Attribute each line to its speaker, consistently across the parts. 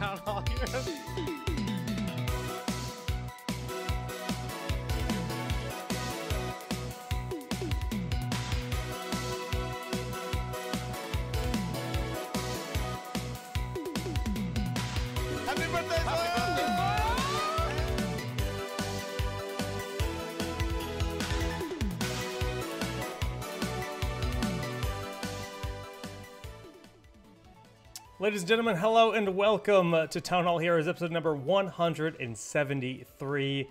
Speaker 1: TownHall Heroes. Happy birthday, Ladies and gentlemen, hello and welcome to TownHall Heroes, episode number 173.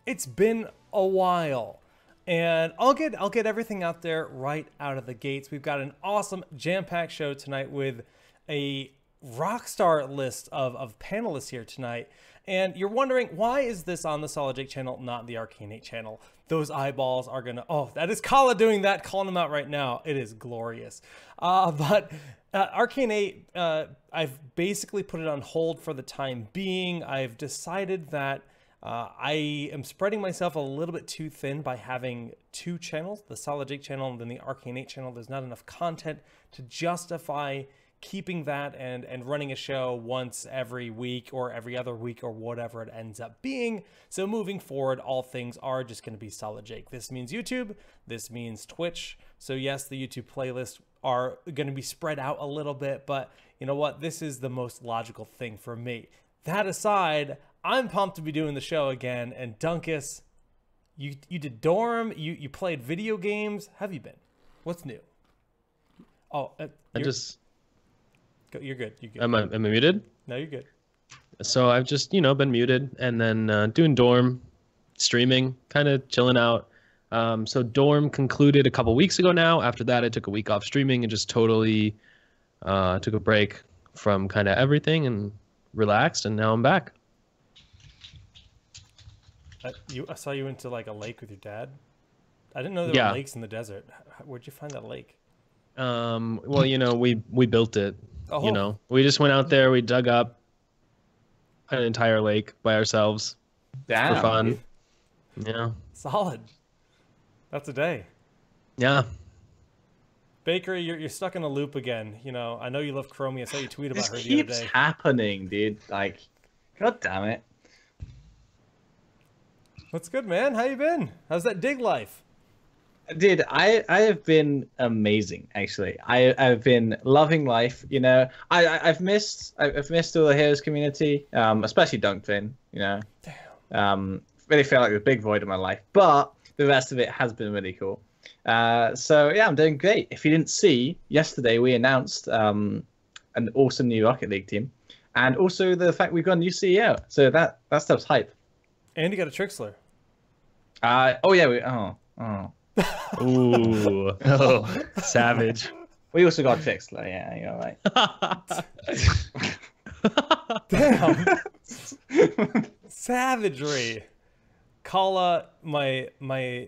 Speaker 1: It's been a while, and I'll get everything out there right out of the gates. We've got an awesome jam-packed show tonight with a rock star list of panelists here tonight. And you're wondering, why is this on the Solid Jake channel, not the Arcane 8 channel? Those eyeballs are gonna, oh, that is Kala doing that, calling them out right now. It is glorious. But Arcane 8, I've basically put it on hold for the time being. I've decided that I am spreading myself a little bit too thin by having two channels, the Solid Jake channel and then the Arcane 8 channel. There's not enough content to justify keeping that and running a show once every week or every other week or whatever it ends up being. So moving forward, all things are just going to be Solid Jake. This means YouTube. This means Twitch. So yes, the YouTube playlists are going to be spread out a little bit, but you know what? This is the most logical thing for me. That aside, I'm pumped to be doing the show again. And Dunkus, you did Dorm. You played video games. How have you been? What's new? Oh, you're good. You're good.
Speaker 2: Am I muted?
Speaker 1: No, you're good.
Speaker 2: So I've just, been muted and then doing Dorm, streaming, kind of chilling out. So Dorm concluded a couple weeks ago now. After that, I took a week off streaming and just totally took a break from kind of everything and relaxed. And now I'm back.
Speaker 1: I saw you went to like a lake with your dad. I didn't know there were lakes in the desert. Where'd you find that lake?
Speaker 2: Well, we built it.
Speaker 1: Oh.
Speaker 2: We just went out there, we dug up an entire lake by ourselves.
Speaker 3: Damn.
Speaker 2: For fun. Yeah.
Speaker 1: Solid. That's a day.
Speaker 2: Yeah.
Speaker 1: Bakery, you're stuck in a loop again. I know you love Chromie. I saw you tweet about her
Speaker 3: This
Speaker 1: the other
Speaker 3: keeps
Speaker 1: day.
Speaker 3: happening, dude. Like, god damn it.
Speaker 1: What's good, man? How you been? How's that dig life?
Speaker 3: Dude, I have been amazing, actually. I've been loving life. I've missed all the Heroes community, especially Dunkfin. Damn. Really felt like a big void in my life, but the rest of it has been really cool. So yeah, I'm doing great. If you didn't see, yesterday we announced an awesome new Rocket League team, and also the fact we've got a new CEO. So that stuff's hype.
Speaker 1: And you got a Trixler.
Speaker 3: Oh yeah,
Speaker 2: Ooh. Oh, savage.
Speaker 3: we also got Trixler. Yeah, you're
Speaker 1: right. Damn. Savagery. Kala, my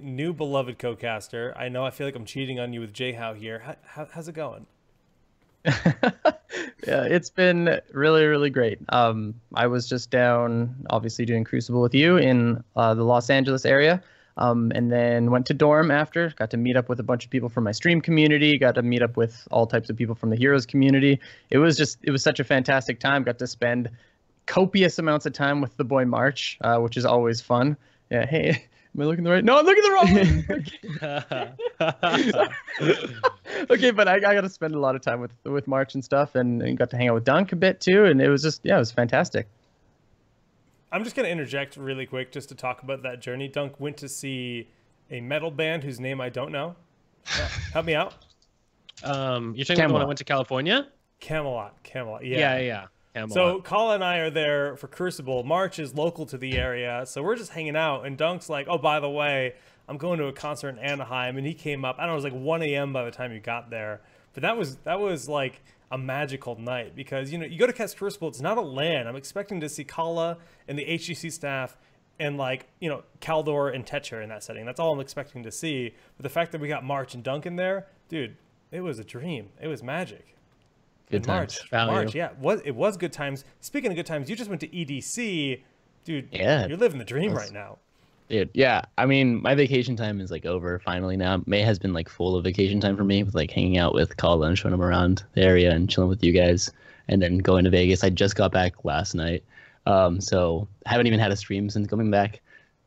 Speaker 1: new beloved co-caster. I know I feel like I'm cheating on you with JHow here. How's it going?
Speaker 4: Yeah, it's been really, really great. I was just down, obviously, doing Crucible with you in the Los Angeles area. And then went to Dorm after, got to meet up with a bunch of people from my stream community, got to meet up with all types of people from the Heroes community. It was such a fantastic time. Got to spend copious amounts of time with the boy Marche, which is always fun. Yeah, hey, am I looking the right? No, I'm looking the wrong way. Okay, but I got to spend a lot of time with Marche and stuff, and got to hang out with Dunk a bit too, and it was just, yeah, it was fantastic.
Speaker 1: I'm just going to interject really quick just to talk about that journey. Dunk went to see a metal band whose name I don't know. Help me out.
Speaker 2: You're talking about when I went to California?
Speaker 1: Camelot,
Speaker 2: Yeah. Camelot.
Speaker 1: So Kala and I are there for Crucible. March is local to the area, so we're just hanging out. And Dunk's like, oh, by the way, I'm going to a concert in Anaheim. And he came up, I don't know, it was like 1 a.m. by the time you got there. But that was like a magical night because, you go to Cast Crucible, it's not a LAN. I'm expecting to see Kala and the HGC staff and Kaldor and Tetcher in that setting. That's all I'm expecting to see. But the fact that we got March and Dunk in there, dude, it was a dream. It was magic.
Speaker 2: Good times.
Speaker 1: March, yeah, it was good times. Speaking of good times, you just went to EDC. Dude,
Speaker 4: yeah,
Speaker 1: you're living the dream right now.
Speaker 4: Dude, yeah. I mean, my vacation time is over finally now. May has been full of vacation time for me with hanging out with Kala and showing him around the area and chilling with you guys.
Speaker 5: and then going to Vegas. I just got back last night, so I haven't even had a stream since coming back.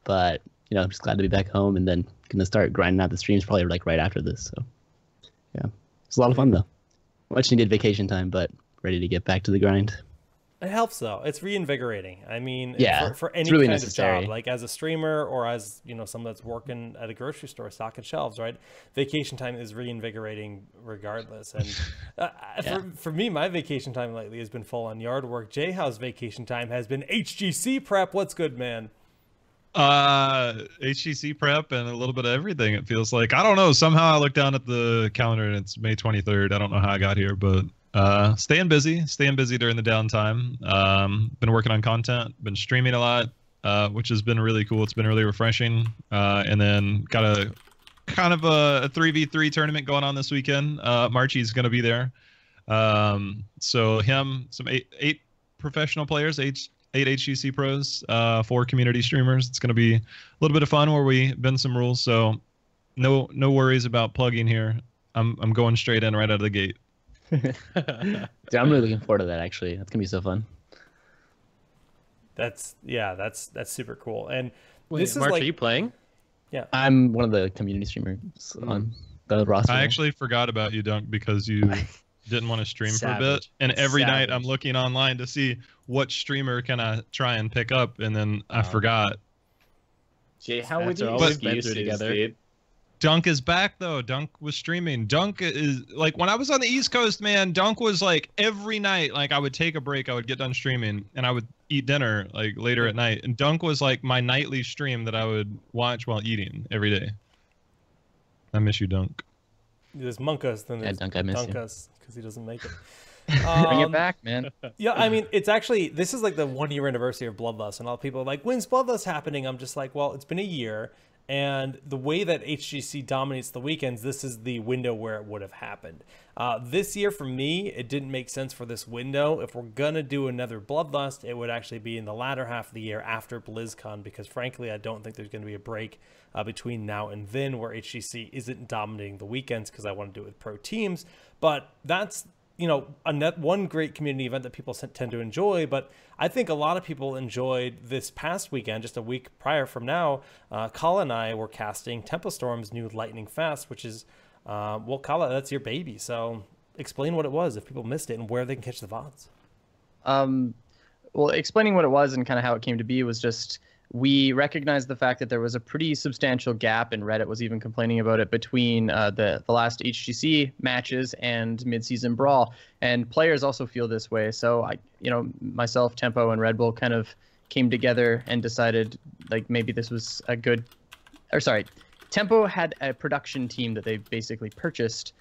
Speaker 5: But I'm just glad to be back home, and then gonna start grinding out the streams probably like right after this. So yeah, it's a lot of fun though. Much needed vacation time, but ready to get back to the grind.
Speaker 1: It helps though. It's reinvigorating. I mean,
Speaker 5: Yeah,
Speaker 1: for any
Speaker 5: it's really
Speaker 1: kind
Speaker 5: necessary.
Speaker 1: of job, like as a streamer or as someone that's working at a grocery store stocking shelves, right? Vacation time is reinvigorating regardless. And for me, my vacation time lately has been full on yard work. JHow's vacation time has been HGC prep. What's good, man?
Speaker 6: HGC prep and a little bit of everything. It feels like, I don't know. Somehow I look down at the calendar and it's May 23rd. I don't know how I got here, but staying busy during the downtime. Been working on content, been streaming a lot, which has been really cool. It's been really refreshing. And then got a kind of a 3v3 tournament going on this weekend. Marche is going to be there. So some eight professional players, eight HGC pros, 4 community streamers. It's going to be a little bit of fun where we bend some rules. So no worries about plugging here. I'm going straight in right out of the gate.
Speaker 5: Dude, I'm really looking forward to that. Actually, that's gonna be so fun.
Speaker 1: That's super cool. And
Speaker 2: Wait,
Speaker 1: this is
Speaker 2: Marche,
Speaker 1: like,
Speaker 2: are you playing?
Speaker 1: yeah,
Speaker 5: I'm one of the community streamers on the roster.
Speaker 6: I actually forgot about you, Dunk, because you didn't want to stream for a bit.
Speaker 2: Savage.
Speaker 6: And every night
Speaker 2: Savage.
Speaker 6: I'm looking online to see what streamer can I try and pick up, and then I forgot.
Speaker 3: JHow with
Speaker 2: After
Speaker 3: you
Speaker 2: all we've been through together.
Speaker 3: dude.
Speaker 6: Dunk is back though. Dunk was streaming. Dunk is like, when I was on the East Coast, man, Dunk was like every night, like I would take a break, I would get done streaming, and I would eat dinner like later at night. And Dunk was like my nightly stream that I would watch while eating every day. I miss you, Dunk.
Speaker 1: there's Monkus, then there's
Speaker 5: Dunk, I miss you.
Speaker 1: Dunkus because he doesn't make it.
Speaker 4: Bring it back, man.
Speaker 1: Yeah, I mean, it's actually, this is like the 1 year anniversary of Bloodlust, and all people are like, when's Bloodlust happening? I'm just like, well, it's been a year, and the way that HGC dominates the weekends, this is the window where it would have happened. This year, for me, it didn't make sense for this window. If we're gonna do another Bloodlust, it would actually be in the latter half of the year after BlizzCon, because frankly, I don't think there's gonna be a break between now and then where HGC isn't dominating the weekends, because I want to do it with pro teams. But that's one great community event that people tend to enjoy. But I think a lot of people enjoyed this past weekend, just a week prior from now. Kala and I were casting Tempo Storm's new Lightning Fast, which is, well, Kala, that's your baby. So explain what it was if people missed it and where they can catch the VODs.
Speaker 4: Well, explaining what it was and kind of how it came to be was just, we recognized the fact that there was a pretty substantial gap, and Reddit was even complaining about it, between the last HGC matches and mid-season brawl, and players also feel this way. So myself, Tempo, and Red Bull kind of came together and decided like maybe this was a good, or sorry, Tempo had a production team that they basically purchased,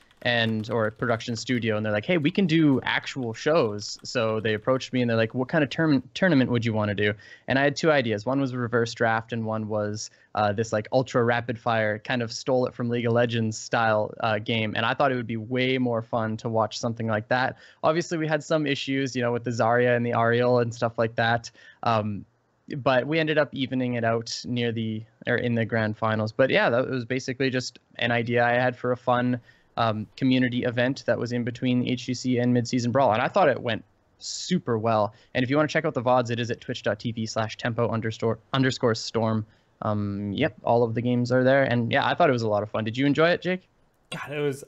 Speaker 4: or a production studio, and they're like, hey, we can do actual shows. So they approached me and they're like, what kind of tournament would you want to do? And I had 2 ideas. One was a reverse draft, and one was this like ultra rapid fire, kind of stole it from League of Legends style game. And I thought it would be way more fun to watch something like that. Obviously we had some issues, with the Zarya and the Ariel and stuff like that. But we ended up evening it out in the grand finals. But yeah, that was basically just an idea I had for a fun community event that was in between HGC and mid-season brawl, and I thought it went super well. And if you want to check out the VODs, it is at twitch.tv/tempo_storm. Yep, all of the games are there, and yeah, I thought it was a lot of fun. Did you enjoy it, Jake?
Speaker 1: God, it was,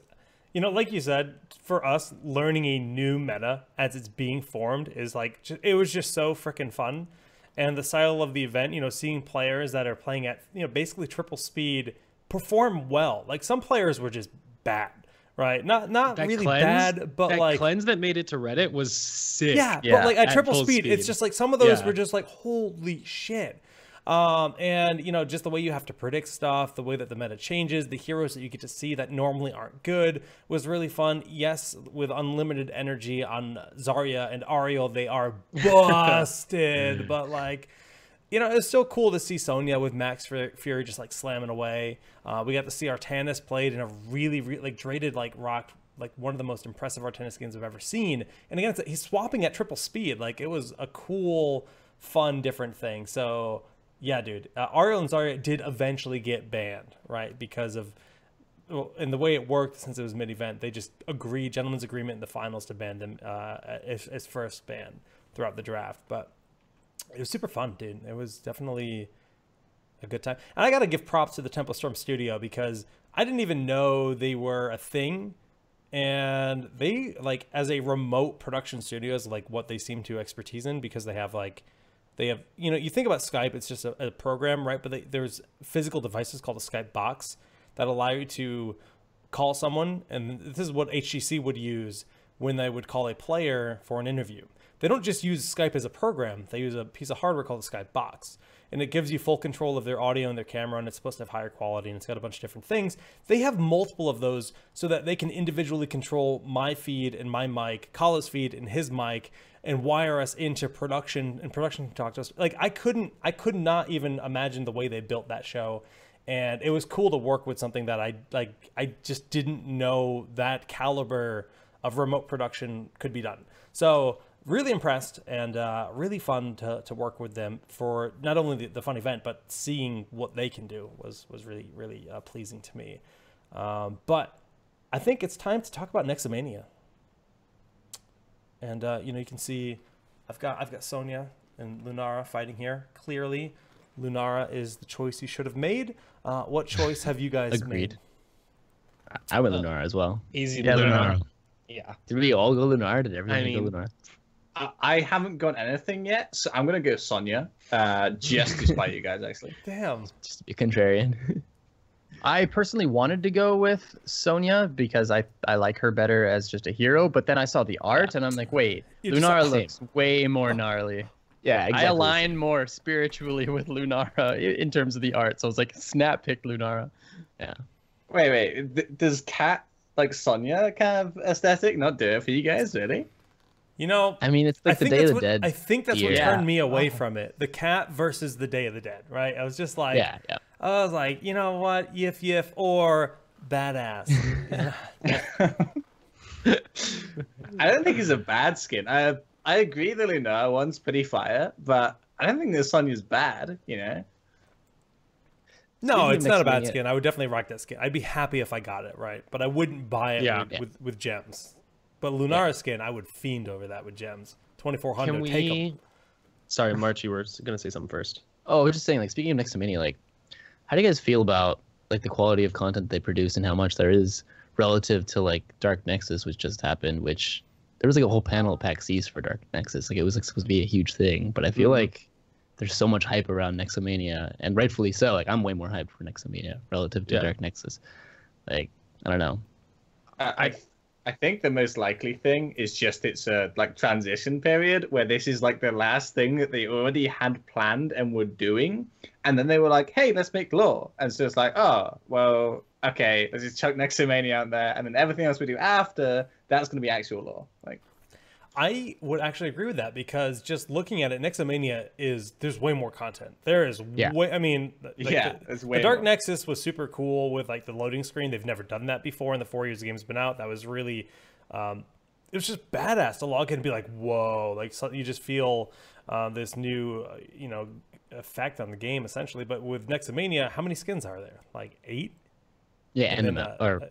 Speaker 1: like you said, for us, learning a new meta as it's being formed is like, it was just so freaking fun. And the style of the event, seeing players that are playing at, basically triple speed perform well. Like, some players were just bad, right? Not
Speaker 2: That
Speaker 1: really
Speaker 2: cleanse,
Speaker 1: bad, but
Speaker 2: that
Speaker 1: like
Speaker 2: cleanse that made it to Reddit was sick.
Speaker 1: yeah, but like at triple
Speaker 2: full
Speaker 1: speed, it's just like some of those
Speaker 2: Yeah.
Speaker 1: were just like, holy shit. And just the way you have to predict stuff, the way that the meta changes, the heroes that you get to see that normally aren't good was really fun. Yes, with unlimited energy on Zarya and Ariel, they are busted, but like, it's still cool to see Sonya with Max Fury just like slamming away. We got to see Artanis played in a really like traded like rock, like one of the most impressive Artanis games I've ever seen. And again, he's swapping at triple speed. Like, it was a cool, fun, different thing. So yeah, dude, Ariel and Zarya did eventually get banned, right? Because of well, and the way it worked, since it was mid-event, they just agreed, gentleman's agreement in the finals to ban them as first ban throughout the draft. But it was super fun, dude. It was definitely a good time. And I got to give props to the Temple Storm studio, because I didn't even know they were a thing. And they, like, as a remote production studio, is like what they seem to expertise in, because they have, you know, you think about Skype, it's just a program, right? But there's physical devices called a Skype box that allow you to call someone. And this is what HGC would use when they would call a player for an interview. They don't just use Skype as a program. They use a piece of hardware called the Skype box. And it gives you full control of their audio and their camera, and it's supposed to have higher quality, and it's got a bunch of different things. They have multiple of those so that they can individually control my feed and my mic, Kala's feed and his mic, and wire us into production, and production can talk to us. Like, I could not even imagine the way they built that show. And it was cool to work with something that I just didn't know that caliber of remote production could be done. So really impressed, and really fun to work with them for not only the fun event, but seeing what they can do was really, really pleasing to me. But I think it's time to talk about Nexomania. And you know, you can see I've got Sonya and Lunara fighting here. Clearly, Lunara is the choice you should have made. What choice have you guys
Speaker 5: Agreed.
Speaker 1: made?
Speaker 5: I went Lunar as well.
Speaker 2: Easy
Speaker 4: Yeah,
Speaker 6: Lunar.
Speaker 2: Yeah.
Speaker 5: Did we all go Lunar? Did everyone go
Speaker 2: mean-
Speaker 5: Lunar?
Speaker 3: I haven't got anything yet, so I'm gonna go Sonya, just to spite you guys, actually.
Speaker 1: Damn.
Speaker 5: Just to be contrarian.
Speaker 4: I personally wanted to go with Sonya because I like her better as just a hero, but then I saw the art and I'm like, wait,
Speaker 1: You just
Speaker 4: Lunara
Speaker 1: saw-
Speaker 4: looks way more gnarly.
Speaker 5: Yeah, exactly.
Speaker 4: I align more spiritually with Lunara in terms of the art, so I was like, snap pick Lunara.
Speaker 5: Yeah.
Speaker 3: Wait, does Cat like Sonya kind of aesthetic not do it for you guys, really?
Speaker 1: You know,
Speaker 5: I mean, it's like the Day of the Dead.
Speaker 1: I think that's what
Speaker 5: year.
Speaker 1: turned me away from it. The cat versus the Day of the Dead, right? I was just like,
Speaker 5: Yeah, yeah.
Speaker 1: I was like, you know what, yif or badass.
Speaker 3: I don't think it's a bad skin. I agree that Lunara one's pretty fire, but I don't think the Sonya's bad, you know?
Speaker 1: No,
Speaker 5: Speaking
Speaker 1: it's
Speaker 5: of
Speaker 1: not a bad
Speaker 5: Nexomania-
Speaker 1: skin. I would definitely rock that skin. I'd be happy if I got it, right? But I wouldn't buy it
Speaker 2: Yeah.
Speaker 1: with gems. But Lunara's skin, I would fiend over that with gems. 2,400,
Speaker 2: Can
Speaker 1: take 'em.
Speaker 2: we? Sorry, March, you were gonna say something first.
Speaker 5: Oh, I was just saying, like, speaking of Nexomania, like, how do you guys feel about, like, the quality of content they produce and how much there is relative to, like, Dark Nexus, which just happened, which there was, like, a whole panel at PAX East for Dark Nexus. Like, it was, like, supposed to be a huge thing, but I feel like there's so much hype around Nexomania, and rightfully so. Like, I'm way more hyped for Nexomania relative to
Speaker 2: Yeah.
Speaker 5: Dark Nexus. Like, I don't know.
Speaker 3: I think the most likely thing is just it's a like transition period where this is like the last thing that they already had planned and were doing, and then they were like, "Hey, let's make lore," and so it's like, "Oh, well, okay, let's just chuck Nexomania out there, and then everything else we do after that's going to be actual lore." Like,
Speaker 1: I would actually agree with that, because just looking at it, Nexomania there's way more content. There is
Speaker 5: Yeah.
Speaker 1: way, I mean, like
Speaker 3: it's
Speaker 1: the
Speaker 3: way
Speaker 1: Dark
Speaker 3: more.
Speaker 1: Nexus was super cool with like the loading screen. They've never done that before in the 4 years the game's been out. That was really, it was just badass to log in and be like, whoa, like so you just feel this new, you know, effect on the game essentially. But with Nexomania, how many skins are there? Like 8?
Speaker 5: Yeah, and the
Speaker 1: then,
Speaker 5: mount, or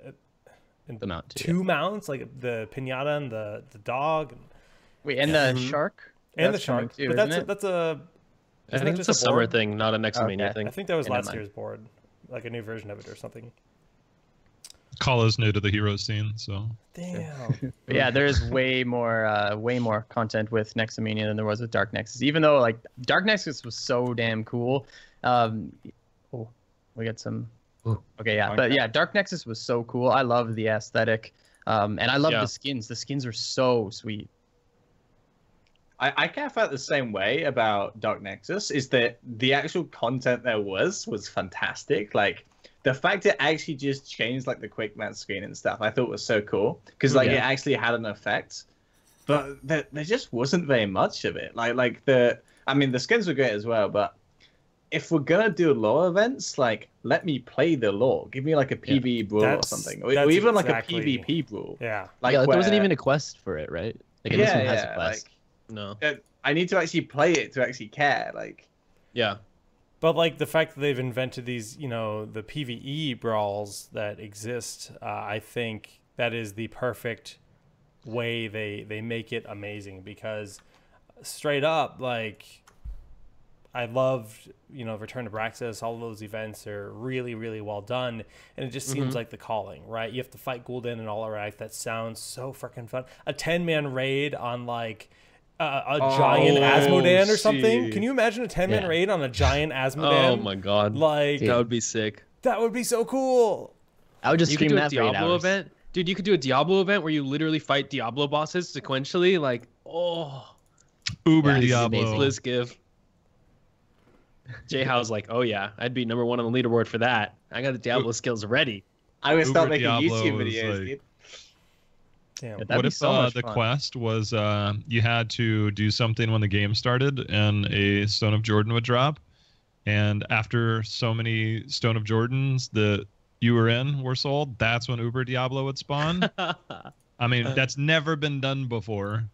Speaker 1: and
Speaker 5: the mount, too.
Speaker 1: 2 mounts, like the pinata and the dog.
Speaker 4: Wait, and the shark?
Speaker 1: And the
Speaker 4: That's coming
Speaker 1: shark,
Speaker 4: too,
Speaker 1: but
Speaker 4: isn't it?
Speaker 1: that's a.
Speaker 2: I
Speaker 1: isn't
Speaker 2: think
Speaker 1: that
Speaker 2: it's a
Speaker 1: just
Speaker 2: summer
Speaker 1: board?
Speaker 2: thing, not a Nexomania
Speaker 4: Okay.
Speaker 2: thing.
Speaker 1: I think that was
Speaker 4: Okay, never
Speaker 1: last
Speaker 4: mind.
Speaker 1: year's board, like a new version of it or something.
Speaker 6: Kala's new to the hero scene, so
Speaker 1: Damn.
Speaker 4: But yeah, there's way more content with Nexomania than there was with Dark Nexus. Even though like Dark Nexus was so damn cool. Oh, we got some.
Speaker 5: Ooh.
Speaker 4: Okay, yeah, but yeah, Dark Nexus was so cool. I love the aesthetic, and I love
Speaker 2: Yeah.
Speaker 4: the skins. The skins are so sweet.
Speaker 3: I kind of felt the same way about Dark Nexus. Is that the actual content there was fantastic. Like the fact it actually just changed like the quick match screen and stuff, I thought was so cool because like it actually had an effect. But there just wasn't very much of it. Like the skins were great as well, but if we're gonna do lore events, like let me play the lore. Give me like a PvE brawl or
Speaker 1: That's-
Speaker 3: something, or
Speaker 1: that's
Speaker 3: even
Speaker 1: exactly-
Speaker 3: like a PvP brawl.
Speaker 1: Yeah.
Speaker 3: Like
Speaker 5: yeah, like, there wasn't
Speaker 3: where-
Speaker 5: even a quest for it, right? Like, and this one has a
Speaker 3: yeah,
Speaker 5: quest.
Speaker 2: No.
Speaker 3: I need to actually play it to actually care. Like,
Speaker 2: Yeah.
Speaker 1: But like the fact that they've invented these, you know, the PvE brawls that exist, I think that is the perfect way they make it amazing, because straight up, like, I loved, you know, Return to Braxis. All of those events are really, really well done, and it just seems like the calling, right? You have to fight Gul'dan and all right. That sounds so freaking fun. A 10-man raid on like a giant Asmodan or something. Can you imagine a 10-man raid on a giant Asmodan?
Speaker 2: Oh my god,
Speaker 1: like
Speaker 2: that would be sick.
Speaker 1: That would be so cool.
Speaker 5: I would just
Speaker 2: You could
Speaker 5: stream
Speaker 2: do a
Speaker 5: that for 8
Speaker 2: Diablo
Speaker 5: hours.
Speaker 2: event, dude. You could do a Diablo event where you literally fight Diablo bosses sequentially, like
Speaker 6: Uber
Speaker 5: Yeah, it's
Speaker 6: Diablo.
Speaker 5: amazing.
Speaker 2: Blizz give. JHow's like, oh yeah, I'd be number 1 on the leaderboard for that. I got the Diablo skills ready.
Speaker 3: I would start
Speaker 6: Uber
Speaker 3: making
Speaker 6: Diablo
Speaker 3: YouTube
Speaker 6: is
Speaker 3: videos,
Speaker 6: like-
Speaker 3: dude.
Speaker 1: Damn.
Speaker 4: That'd
Speaker 6: What
Speaker 4: be
Speaker 6: if
Speaker 4: so much
Speaker 6: the
Speaker 4: fun.
Speaker 6: quest was you had to do something when the game started and a Stone of Jordan would drop, and after so many Stone of Jordans that you were in were sold, that's when Uber Diablo would spawn? I mean, that's never been done before.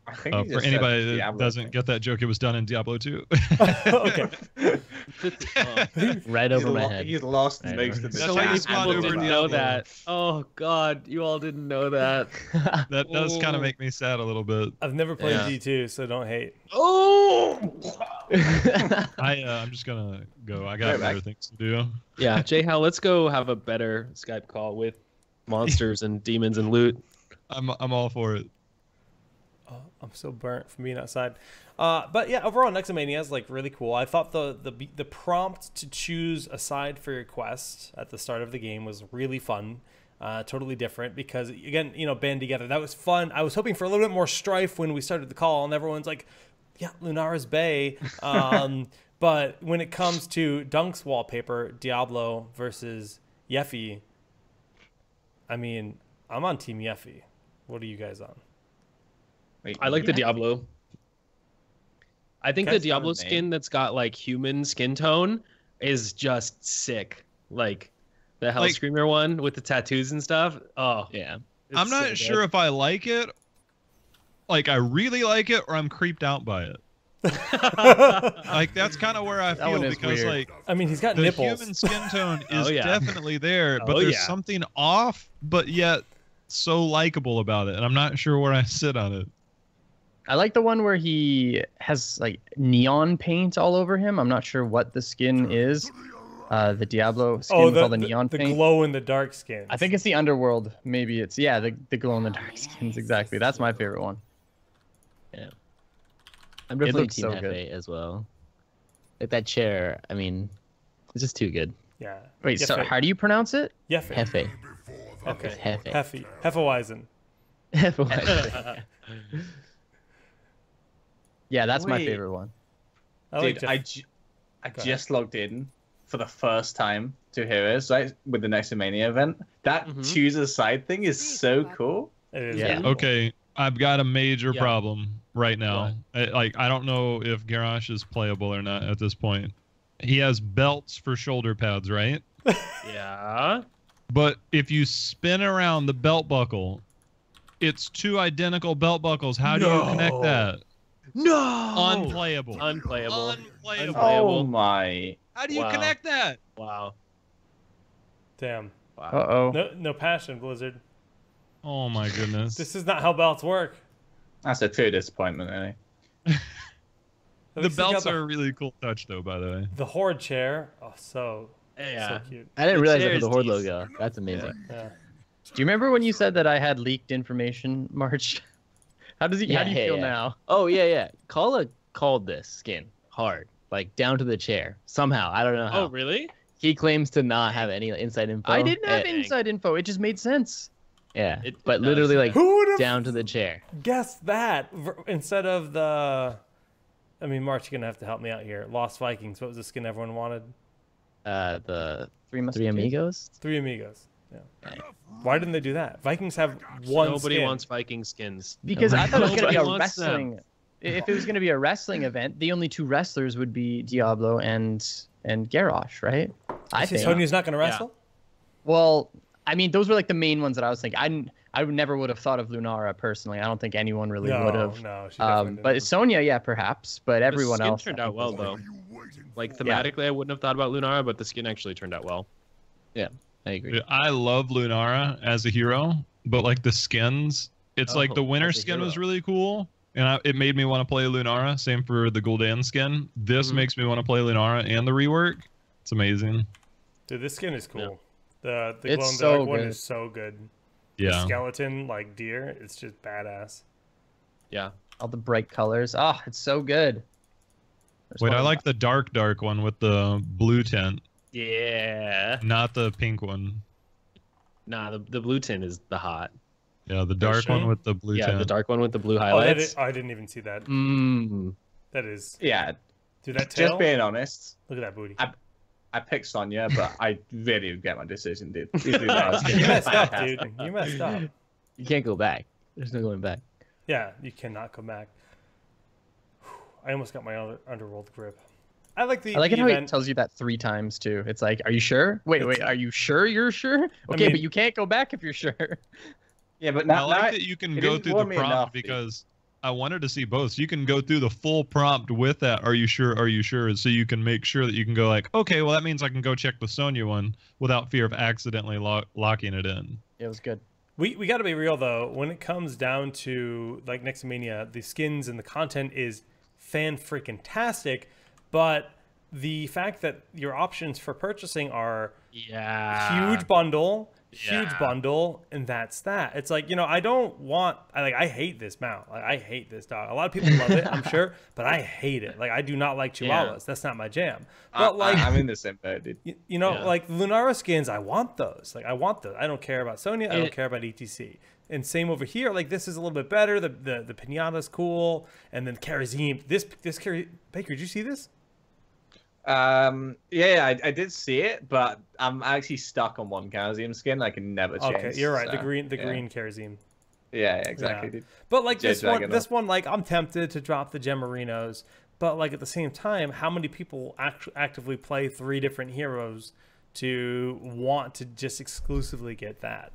Speaker 3: I think you
Speaker 6: For
Speaker 3: just said
Speaker 6: anybody that
Speaker 3: Diablo
Speaker 6: doesn't
Speaker 3: thing.
Speaker 6: get that joke, it was done in Diablo 2.
Speaker 1: Okay.
Speaker 5: Right over my head.
Speaker 3: He's lost
Speaker 5: Right
Speaker 3: most
Speaker 5: over.
Speaker 3: of the
Speaker 6: That's
Speaker 2: So
Speaker 6: how
Speaker 2: many
Speaker 6: you spawn
Speaker 2: people
Speaker 6: Uber
Speaker 2: didn't
Speaker 6: Diablo.
Speaker 2: know that. Oh god, you all didn't know that.
Speaker 6: That does kind of make me sad a little bit.
Speaker 1: I've never played
Speaker 2: Yeah.
Speaker 1: D2, so don't hate.
Speaker 2: Oh.
Speaker 6: I'm just gonna go. I got
Speaker 3: Right back.
Speaker 6: better things to do.
Speaker 2: Yeah, JHow, let's go have a better Skype call with monsters and demons and loot.
Speaker 6: I'm all for it.
Speaker 1: Oh, I'm so burnt from being outside. But yeah, overall, Nexomania is like really cool. I thought the prompt to choose a side for your quest at the start of the game was really fun. Totally different because, again, you know, band together. That was fun. I was hoping for a little bit more strife when we started the call, and everyone's like, yeah, Lunara's Bay. But when it comes to Dunk's wallpaper, Diablo versus Yeffy, I mean, I'm on Team Yeffy. What are you guys on?
Speaker 3: Wait,
Speaker 2: I like the
Speaker 3: yeah.
Speaker 2: Diablo. I think
Speaker 1: Okay.
Speaker 2: the Diablo
Speaker 3: Fun name.
Speaker 2: skin that's got like human skin tone is just sick. Like the Hell
Speaker 6: Like-
Speaker 2: Screamer one with the tattoos and stuff. Oh,
Speaker 5: Yeah.
Speaker 2: it's
Speaker 6: I'm
Speaker 2: so
Speaker 6: not
Speaker 2: good.
Speaker 6: sure if I like it, like I really like it, or I'm creeped out by it. Like that's kind of where I
Speaker 4: That
Speaker 6: feel,
Speaker 4: one is
Speaker 6: because
Speaker 4: weird.
Speaker 6: like
Speaker 1: I mean, he's got
Speaker 6: the
Speaker 1: nipples.
Speaker 6: human skin tone is
Speaker 2: Oh, yeah.
Speaker 6: definitely there, but
Speaker 2: Oh,
Speaker 6: there's
Speaker 2: yeah.
Speaker 6: something off, but yet so likable about it, and I'm not sure where I sit on it.
Speaker 4: I like the one where he has like neon paint all over him. I'm not sure what the skin is. The Diablo skin with all the neon
Speaker 1: the
Speaker 4: paint.
Speaker 1: glow in the dark skins.
Speaker 4: I think it's the underworld. Maybe it's the glow in the dark skins. Exactly. That's my favorite one.
Speaker 5: I'm definitely
Speaker 4: looks
Speaker 5: Team
Speaker 4: so good.
Speaker 5: Hefe as well. Like that chair, I mean, it's just too good.
Speaker 1: Yeah.
Speaker 4: Wait, so
Speaker 1: Yeffy.
Speaker 4: how do you pronounce it?
Speaker 1: Yeffy.
Speaker 5: Hefe.
Speaker 1: Okay.
Speaker 5: It's Hefe.
Speaker 1: Heffy. Hefeweizen.
Speaker 5: Hefe.
Speaker 4: Yeah, that's my
Speaker 3: Wait.
Speaker 4: favorite one.
Speaker 1: I like
Speaker 3: Dude,
Speaker 1: Jeff.
Speaker 3: I
Speaker 1: Go ahead.
Speaker 3: just logged in for the first time to Heroes, right, with the Nexomania event. That
Speaker 2: Mhm.
Speaker 3: choose a side thing is so cool.
Speaker 1: It is
Speaker 5: Yeah.
Speaker 1: really cool.
Speaker 6: Okay, I've got a major
Speaker 2: Yeah.
Speaker 6: problem right now. I don't know if Garrosh is playable or not at this point. He has belts for shoulder pads, right?
Speaker 2: Yeah.
Speaker 6: But if you spin around the belt buckle, it's two identical belt buckles. How do you connect
Speaker 1: No.
Speaker 6: that?
Speaker 2: No.
Speaker 6: Unplayable.
Speaker 2: Unplayable.
Speaker 6: Unplayable.
Speaker 3: Oh my!
Speaker 6: How do you
Speaker 2: Wow.
Speaker 6: connect that?
Speaker 2: Wow.
Speaker 1: Damn.
Speaker 2: Wow.
Speaker 4: Uh-oh.
Speaker 1: No passion, Blizzard.
Speaker 6: Oh my goodness.
Speaker 1: This is not how belts work.
Speaker 3: That's a true disappointment, really.
Speaker 1: At
Speaker 6: The
Speaker 1: least he's got
Speaker 6: belts are a really cool touch, though, by the way.
Speaker 1: the Horde chair. Oh, so
Speaker 2: Yeah.
Speaker 1: cute.
Speaker 5: I didn't
Speaker 2: The
Speaker 5: realize
Speaker 2: chair
Speaker 5: that was
Speaker 2: is
Speaker 5: the Horde
Speaker 2: decent.
Speaker 5: logo. That's amazing.
Speaker 1: Yeah.
Speaker 4: Do you remember when you said that I had leaked information, March? How do you feel now?
Speaker 5: Oh yeah. Called this skin hard, like down to the chair. Somehow, I don't know how.
Speaker 2: Oh, really?
Speaker 5: He claims to not have any inside info.
Speaker 4: I didn't have
Speaker 5: Eh,
Speaker 4: inside info. It just made sense.
Speaker 5: Yeah,
Speaker 2: It
Speaker 5: but
Speaker 2: does.
Speaker 5: literally like
Speaker 1: Who would have
Speaker 5: down to the chair.
Speaker 1: guessed that instead of the? I mean, March, you're gonna have to help me out here. Lost Vikings. What was the skin everyone wanted?
Speaker 5: The
Speaker 4: Three
Speaker 5: Three Amigos.
Speaker 1: Three Amigos. Yeah. Why didn't they do that? Vikings have one.
Speaker 2: Nobody
Speaker 1: skin.
Speaker 2: wants Viking skins.
Speaker 4: Because I thought it was going to be a
Speaker 2: Nobody wants them.
Speaker 4: wrestling. If it was going to be a wrestling event, the only two wrestlers would be Diablo and Garrosh, right? I think.
Speaker 1: Sonya's not gonna wrestle.
Speaker 4: Well, I mean, those were like the main ones that I was thinking. I never would have thought of Lunara personally. I don't think anyone really would have.
Speaker 1: No, she definitely
Speaker 4: But
Speaker 1: didn't.
Speaker 4: Sonya, yeah, perhaps. But everyone
Speaker 2: the skin
Speaker 4: else
Speaker 2: turned
Speaker 4: I
Speaker 2: out
Speaker 4: think,
Speaker 2: well
Speaker 4: was
Speaker 2: though. Like
Speaker 4: Yeah.
Speaker 2: thematically, I wouldn't have thought about Lunara, but the skin actually turned out well.
Speaker 5: Yeah, I agree.
Speaker 6: Dude, I love Lunara as a hero, but like the skins, it's like the winter
Speaker 4: as a
Speaker 6: skin was
Speaker 4: hero.
Speaker 6: really cool, and it made me want to play Lunara. Same for the Gul'dan skin. This makes me want to play Lunara and the rework. It's amazing.
Speaker 1: Dude, this skin is cool. The
Speaker 4: It's
Speaker 1: glow in the
Speaker 4: so
Speaker 1: dark one
Speaker 4: good.
Speaker 1: is so good.
Speaker 6: Yeah.
Speaker 1: The skeleton like deer, it's just badass.
Speaker 2: Yeah.
Speaker 4: all the bright colors. Ah, it's so good. There's
Speaker 6: Wait,
Speaker 4: one
Speaker 6: I
Speaker 4: of
Speaker 6: like the dark one with the blue tint,
Speaker 2: Yeah.
Speaker 6: not the pink one.
Speaker 2: Nah, the blue tint is the hot.
Speaker 6: Yeah, the dark
Speaker 2: sure.
Speaker 6: one with the blue
Speaker 2: Yeah,
Speaker 6: tint.
Speaker 2: the dark one with the blue
Speaker 1: Oh,
Speaker 2: highlights.
Speaker 1: I didn't even see that.
Speaker 2: Mmm.
Speaker 1: That is,
Speaker 3: Yeah,
Speaker 1: dude, that tail.
Speaker 3: just being honest,
Speaker 1: Look at that booty.
Speaker 3: I picked Sonya, but I really regret my decision, dude. These Lunaras
Speaker 1: You messed up,
Speaker 3: fantastic.
Speaker 1: dude. You messed up.
Speaker 5: You can't go back. There's no going back.
Speaker 1: Yeah, you cannot come back. I almost got my underworld grip. I like the.
Speaker 4: I like
Speaker 1: the
Speaker 4: it how he
Speaker 1: event.
Speaker 4: tells you that 3 times too. It's like, are you sure? Wait, are you sure you're sure? Okay,
Speaker 1: mean-
Speaker 4: but you can't go back if you're sure.
Speaker 3: Yeah, but
Speaker 6: I
Speaker 3: now,
Speaker 6: like
Speaker 3: now
Speaker 6: that you can
Speaker 3: it
Speaker 6: go
Speaker 3: didn't
Speaker 6: through the
Speaker 3: warm me
Speaker 6: prompt
Speaker 3: enough, dude.
Speaker 6: because I wanted to see both. So you can go through the full prompt with that. Are you sure? Are you sure? So you can make sure that you can go like, okay, well that means I can go check the Sonya one without fear of accidentally locking it in.
Speaker 4: It was good.
Speaker 1: We got to be real though. When it comes down to like Nexomania, the skins and the content is fan freaking tastic, but the fact that your options for purchasing are
Speaker 2: Yeah.
Speaker 1: huge bundle,
Speaker 2: Yeah.
Speaker 1: and that's that. It's like, I don't want. I hate this mount. Like, I hate this dog. A lot of people love it, I'm sure, but I hate it. Like, I do not like Chihuahuas.
Speaker 2: Yeah.
Speaker 1: That's not my jam. But
Speaker 3: I'm in the same boat, dude.
Speaker 2: Yeah.
Speaker 1: like Lunara skins, I want those. Like, I want those. I don't care about Sonya. I don't
Speaker 2: It-
Speaker 1: care about ETC. And same over here. Like, this is a little bit better. The pinata's cool, and then Karazim. This Baker. Did you see this?
Speaker 3: Yeah, I did see it, but I'm actually stuck on one Karazim skin. I can never change.
Speaker 1: Okay, you're right.
Speaker 3: so,
Speaker 1: The green
Speaker 3: yeah.
Speaker 1: Karazim.
Speaker 3: Yeah, exactly,
Speaker 1: Yeah.
Speaker 3: dude.
Speaker 1: But like
Speaker 3: J-Dragon,
Speaker 1: this one, like I'm tempted to drop the Gemarinos, but like at the same time, how many people actively play 3 different heroes to want to just exclusively get that?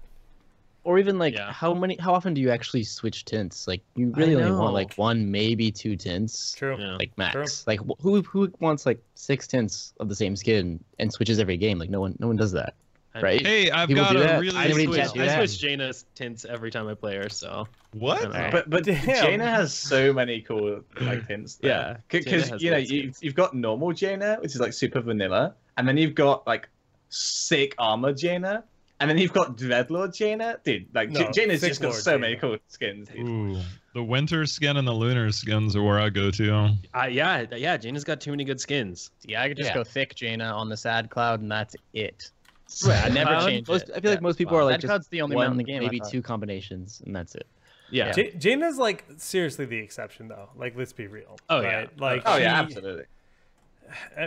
Speaker 5: Or even like
Speaker 2: Yeah.
Speaker 5: how often do you actually switch tints? Like you really only want
Speaker 2: know.
Speaker 5: like 1, maybe 2 tints.
Speaker 1: True.
Speaker 2: Yeah.
Speaker 5: Like max. Like who wants like 6 tints of the same skin and switches every game? Like no one does that. Right?
Speaker 6: Hey, I've
Speaker 5: People
Speaker 6: got
Speaker 5: do
Speaker 6: a
Speaker 5: that.
Speaker 6: really
Speaker 5: I didn't even
Speaker 6: cool-
Speaker 5: chat do
Speaker 2: I
Speaker 5: that.
Speaker 2: switch Jaina's tints every time I play her, so
Speaker 6: What?
Speaker 2: I don't know.
Speaker 3: But
Speaker 1: Damn.
Speaker 3: Jaina has so many cool like tints.
Speaker 2: Yeah,
Speaker 3: because
Speaker 2: Jaina has
Speaker 3: you know
Speaker 2: lots of tints.
Speaker 3: you've got normal Jaina, which is like super vanilla, and then you've got like sick armor Jaina, and then you've got Dreadlord Jaina. Dude, like
Speaker 1: No,
Speaker 3: Jaina's
Speaker 1: Thick
Speaker 3: just got
Speaker 1: Lord
Speaker 3: so many
Speaker 1: Jaina.
Speaker 3: cool skins. Dude.
Speaker 6: Ooh, the winter skin and the lunar skins are where I go to.
Speaker 2: yeah, Jaina's got too many good skins.
Speaker 4: Yeah, I could just
Speaker 5: Yeah.
Speaker 4: go thick Jaina on the sad cloud, and that's it.
Speaker 5: Right,
Speaker 4: I never
Speaker 5: Cloud,
Speaker 4: change
Speaker 5: most-
Speaker 4: it.
Speaker 5: I feel like
Speaker 4: Yeah.
Speaker 5: most people are like
Speaker 4: Sad
Speaker 5: just
Speaker 4: Cloud's the only
Speaker 5: one,
Speaker 4: mount in the game. I
Speaker 5: maybe
Speaker 4: thought.
Speaker 5: 2 combinations, and that's it.
Speaker 2: Yeah.
Speaker 1: Jaina's like seriously the exception though. Like, let's be real.
Speaker 2: Oh,
Speaker 1: right?
Speaker 2: yeah.
Speaker 1: Like
Speaker 3: Oh yeah,
Speaker 1: she-
Speaker 3: absolutely.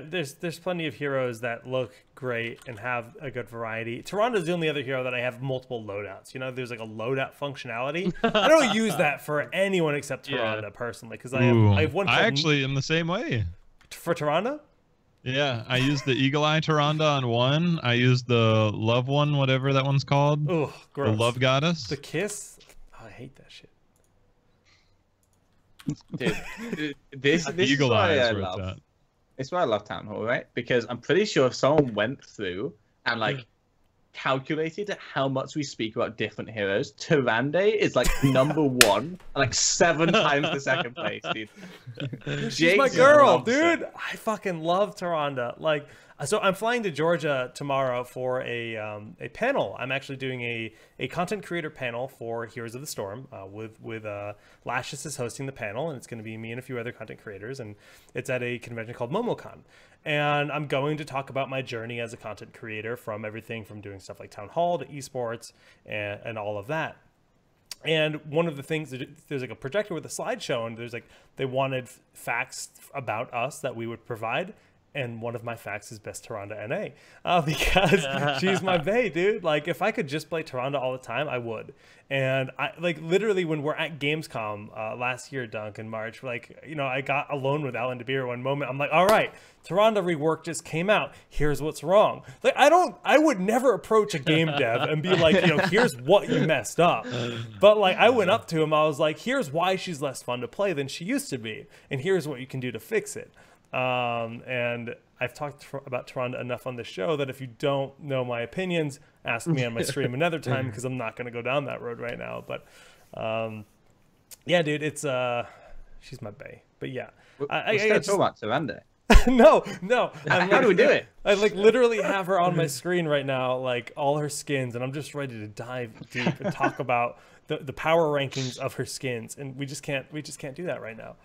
Speaker 1: There's plenty of heroes that look great and have a good variety. Tyranda's the only other hero that I have multiple loadouts. There's like a loadout functionality. I don't use that for anyone except
Speaker 2: Yeah.
Speaker 1: Tyrande personally, because
Speaker 6: Ooh,
Speaker 1: I have one
Speaker 6: I
Speaker 1: called
Speaker 6: actually am the same way.
Speaker 1: for Tyrande.
Speaker 6: Yeah, I used the Eagle Eye Tyrande on one. I used the Love one, whatever that one's called.
Speaker 1: Oh,
Speaker 6: The
Speaker 1: gross.
Speaker 6: Love Goddess.
Speaker 1: The kiss. Oh, I hate that shit.
Speaker 3: Dude, this
Speaker 6: Eagle
Speaker 3: is why
Speaker 6: Eye
Speaker 3: I
Speaker 6: is worth
Speaker 3: love.
Speaker 6: that.
Speaker 3: It's why I love Town Hall, right? Because I'm pretty sure if someone went through and like calculated how much we speak about different heroes, Tyrande is like number 1, like 7 times the second place, dude.
Speaker 1: She's my
Speaker 3: Jake's
Speaker 1: girl,
Speaker 3: loves her.
Speaker 1: dude. I fucking love Tyrande. Like, so I'm flying to Georgia tomorrow for a panel. I'm actually doing a content creator panel for Heroes of the Storm with Lashes is hosting the panel, and it's going to be me and a few other content creators, and it's at a convention called MomoCon. And I'm going to talk about my journey as a content creator, from everything from doing stuff like TownHall to esports and all of that. And one of the things, there's like a projector with a slideshow, and there's like, they wanted facts about us that we would provide. And one of my facts is best Tyrande NA, because she's my bae, dude. Like, if I could just play Tyrande all the time, I would. And I like literally when we're at Gamescom last year, Dunk and March, like, you know, I got alone with Alan DeBeer one moment. I'm like, all right, Tyrande rework just came out. Here's what's wrong. Like, I would never approach a game dev and be like, you know, here's what you messed up. But like, I went up to him, I was like, here's why she's less fun to play than she used to be, and here's what you can do to fix it. And I've talked about Tyrande enough on the show that if you don't know my opinions, ask me on my stream another time, because I'm not going to go down that road right now. But yeah, dude, it's she's my bae. But yeah,
Speaker 3: I just talk about Tyrande.
Speaker 1: no.
Speaker 3: How do we do it?
Speaker 1: I like literally have her on my screen right now, like all her skins, and I'm just ready to dive deep and talk about the power rankings of her skins, and we just can't do that right now.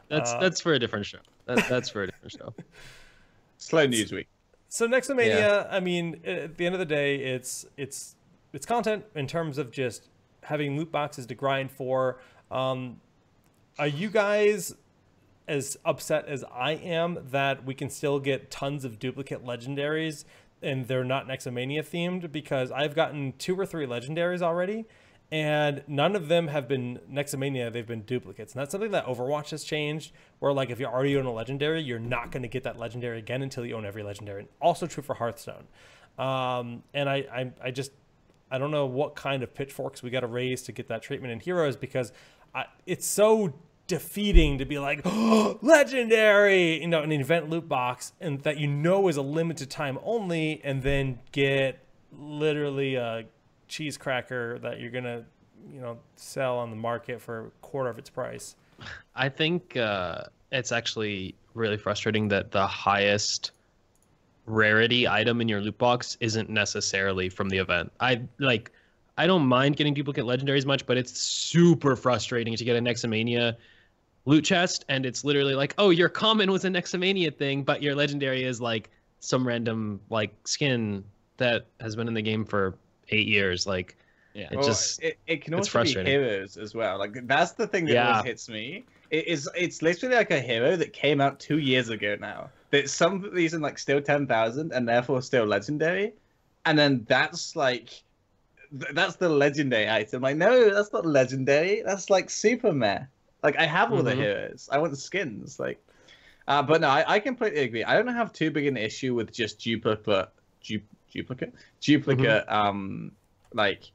Speaker 2: That's for a different show. That's for a different show.
Speaker 3: Slow news week.
Speaker 1: So Nexomania, I mean, at the end of the day, it's content in terms of just having loot boxes to grind for. Are you guys as upset as I am that we can still get tons of duplicate legendaries and they're not Nexomania themed? Because I've gotten 2 or 3 legendaries already, and none of them have been Nexomania, they've been duplicates. And that's something that Overwatch has changed, where like if you already own a legendary, you're not going to get that legendary again until you own every legendary. And also true for Hearthstone. And I don't know what kind of pitchforks we got to raise to get that treatment in Heroes, because it's so defeating to be like, oh, legendary, you know, an event loot box, and that you know is a limited time only, and then get literally a cheese cracker that you're gonna, you know, sell on the market for a quarter of its price.
Speaker 2: I think it's actually really frustrating that the highest rarity item in your loot box isn't necessarily from the event. I don't mind getting duplicate legendaries much, but it's super frustrating to get a Nexomania loot chest and it's literally like, oh, your common was a Nexomania thing, but your legendary is like some random like skin that has been in the game for 8 years. Like,
Speaker 5: Yeah.
Speaker 3: Well, it can also be heroes as well. Like that's the thing that always hits me. It's literally like a hero that came out 2 years ago now. That some reason like still 10,000 and therefore still legendary, and then that's like that's the legendary item. Like no, that's not legendary. That's like super meh. Like I have all the heroes. I want the skins. Like, but no, I completely agree. I don't have too big an issue with just duplicate, like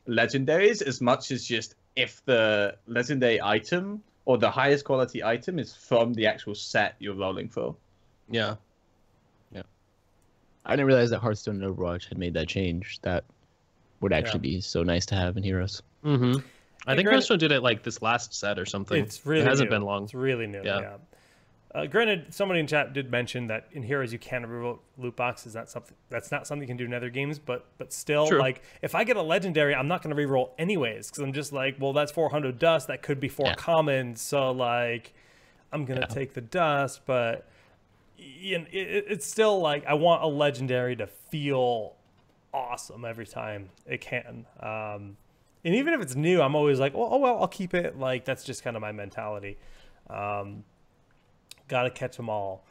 Speaker 3: legendaries as much as just if the legendary item or the highest quality item is from the actual set you're rolling for.
Speaker 2: Yeah.
Speaker 5: I didn't realize that Hearthstone and Overwatch had made that change. That would actually be so nice to have in Heroes.
Speaker 2: I think Hearthstone did it like this last set or something.
Speaker 1: It's really
Speaker 2: it hasn't
Speaker 1: new.
Speaker 2: been long.
Speaker 1: It's really new. Yeah. Granted, somebody in chat did mention that in Heroes you can reroll loot boxes. That's not something you can do in other games, but still, like if I get a legendary, I'm not going to reroll anyways because I'm just like, well, that's 400 dust. That could be 4 commons, so like I'm gonna take the dust. But it's still like I want a legendary to feel awesome every time it can. And even if it's new, I'm always like, oh well, I'll keep it. Like that's just kind of my mentality. Gotta catch them all.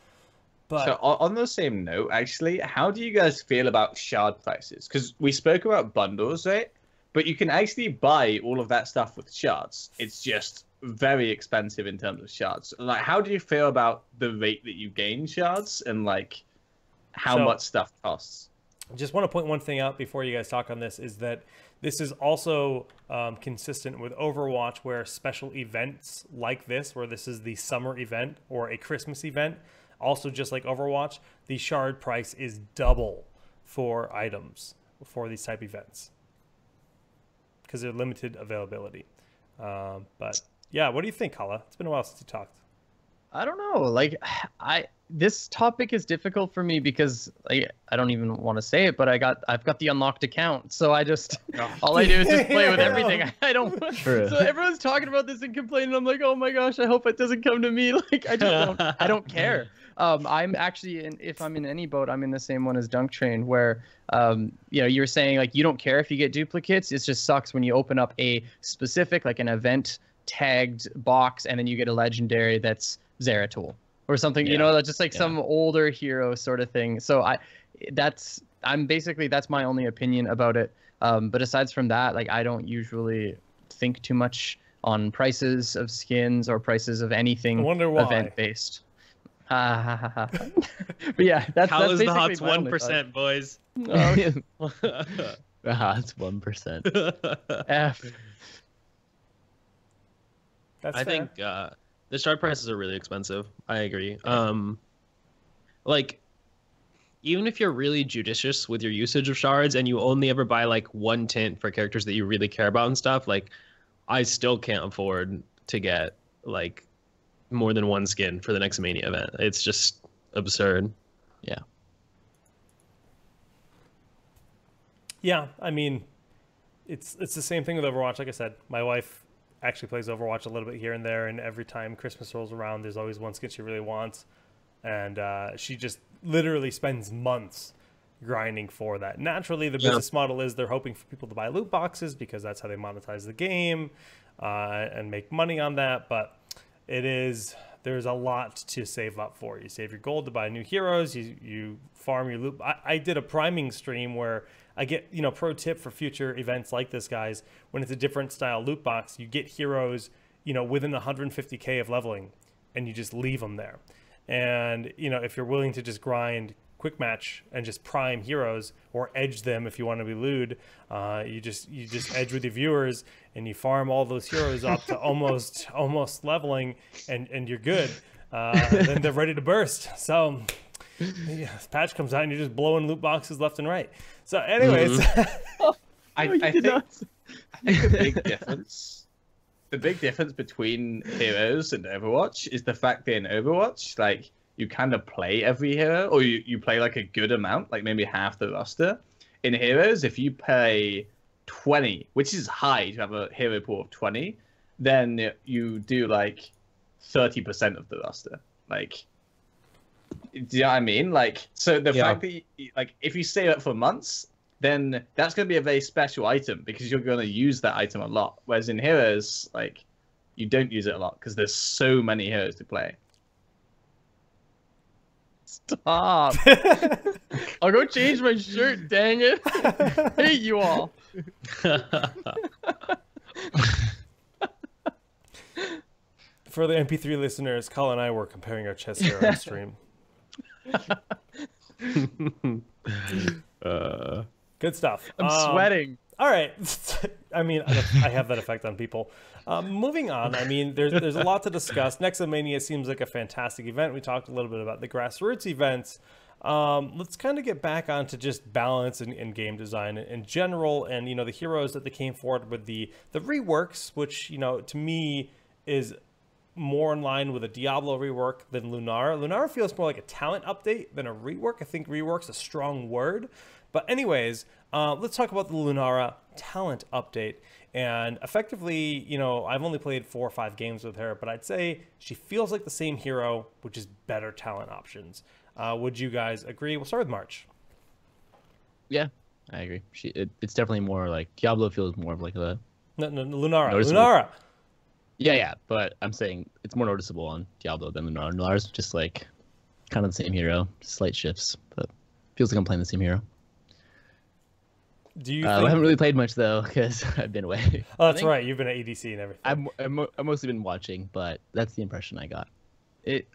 Speaker 1: But
Speaker 3: so on the same note, actually, how do you guys feel about shard prices? Because we spoke about bundles, right? But you can actually buy all of that stuff with shards. It's just very expensive in terms of shards. Like, how do you feel about the rate that you gain shards and like how much stuff costs?
Speaker 1: Just want to point one thing out before you guys talk on this is that this is also consistent with Overwatch, where special events like this, where this is the summer event or a Christmas event, also just like Overwatch, the shard price is double for items for these type events because they're limited availability. But yeah, what do you think, Kala? It's been a while since you talked.
Speaker 4: I don't know. Like, this topic is difficult for me because I don't even want to say it, but I've got the unlocked account, so I just all I do is just play with everything. I don't.
Speaker 5: True.
Speaker 4: So everyone's talking about this and complaining. I'm like, oh my gosh, I hope it doesn't come to me. Like, I just don't. I don't care. I'm actually if I'm in any boat, I'm in the same one as Dunk Train, where you're saying like you don't care if you get duplicates. It just sucks when you open up a specific like an event tagged box and then you get a legendary that's Zeratul or something. You
Speaker 5: Yeah.
Speaker 4: know, that's just like
Speaker 5: Yeah.
Speaker 4: some older hero sort of thing. So that's my only opinion about it. But aside from that, like I don't usually think too much on prices of skins or prices of anything
Speaker 1: I wonder why.
Speaker 4: event based. But yeah, that's
Speaker 2: How is the
Speaker 4: basically
Speaker 2: Hots
Speaker 4: my only
Speaker 2: 1%, boys?
Speaker 4: thought.
Speaker 5: It's 1%.
Speaker 4: F.
Speaker 1: That's
Speaker 2: I
Speaker 1: fair.
Speaker 2: think the shard prices are really expensive. I agree. Like, even if you're really judicious with your usage of shards and you only ever buy like one tint for characters that you really care about and stuff, like, I still can't afford to get like more than one skin for the next Mania event. It's just absurd.
Speaker 1: Yeah, I mean, it's the same thing with Overwatch. Like I said, my wife actually plays Overwatch a little bit here and there, and every time Christmas rolls around, there's always one skin she really wants, and she just literally spends months grinding for that. Naturally, the business model is they're hoping for people to buy loot boxes because that's how they monetize the game and make money on that, but there's a lot to save up for. You save your gold to buy new heroes, you farm your loot. I did a priming stream where I get, pro tip for future events like this, guys, when it's a different style loot box, you get heroes, within 150k of leveling, and you just leave them there. And, if you're willing to just grind quick match and just prime heroes or edge them if you want to be lewd, you just edge with your viewers and you farm all those heroes up to almost leveling, and you're good. Then they're ready to burst. So yeah, this patch comes out and you're just blowing loot boxes left and right. So anyways,
Speaker 3: I think the big difference between Heroes and Overwatch is the fact that in Overwatch, like, you kind of play every hero, or you play like a good amount, like maybe half the roster. In Heroes, if you play 20, which is high to have a hero pool of 20, then you do like 30% of the roster. Like, do you know what I mean? Like, so the fact that like, if you save it for months, then that's going to be a very special item because you're going to use that item a lot. Whereas in Heroes, like, you don't use it a lot because there's so many heroes to play.
Speaker 4: Stop. I'll go change my shirt, dang it. Hate you all.
Speaker 1: for the MP3 listeners, Colin and I were comparing our chest hair on stream. Good stuff.
Speaker 4: I'm sweating.
Speaker 1: All right. I mean, I have that effect on people. Moving on. I mean, there's a lot to discuss. Nexomania seems like a fantastic event. We talked a little bit about the grassroots events. Let's kind of get back onto just balance and game design in general, and the heroes that they came forward with the reworks, which to me is more in line with a Diablo rework than Lunara. Lunara feels more like a talent update than a rework. I think rework's a strong word. But anyways, let's talk about the Lunara talent update. And effectively, I've only played 4 or 5 games with her, but I'd say she feels like the same hero, which is better talent options. Would you guys agree? We'll start with Marche.
Speaker 5: Yeah, I agree. It's definitely more like Diablo feels more of like a
Speaker 1: Lunara.
Speaker 5: noticeable.
Speaker 1: Lunara.
Speaker 5: Yeah, but I'm saying it's more noticeable on Diablo than Lunara. Lunara's just like kind of the same hero, slight shifts, but feels like I'm playing the same hero.
Speaker 1: Do you?
Speaker 5: I haven't really played much though because I've been away.
Speaker 1: Oh, that's right. You've been at EDC and everything.
Speaker 5: I've mostly been watching, but that's the impression I got.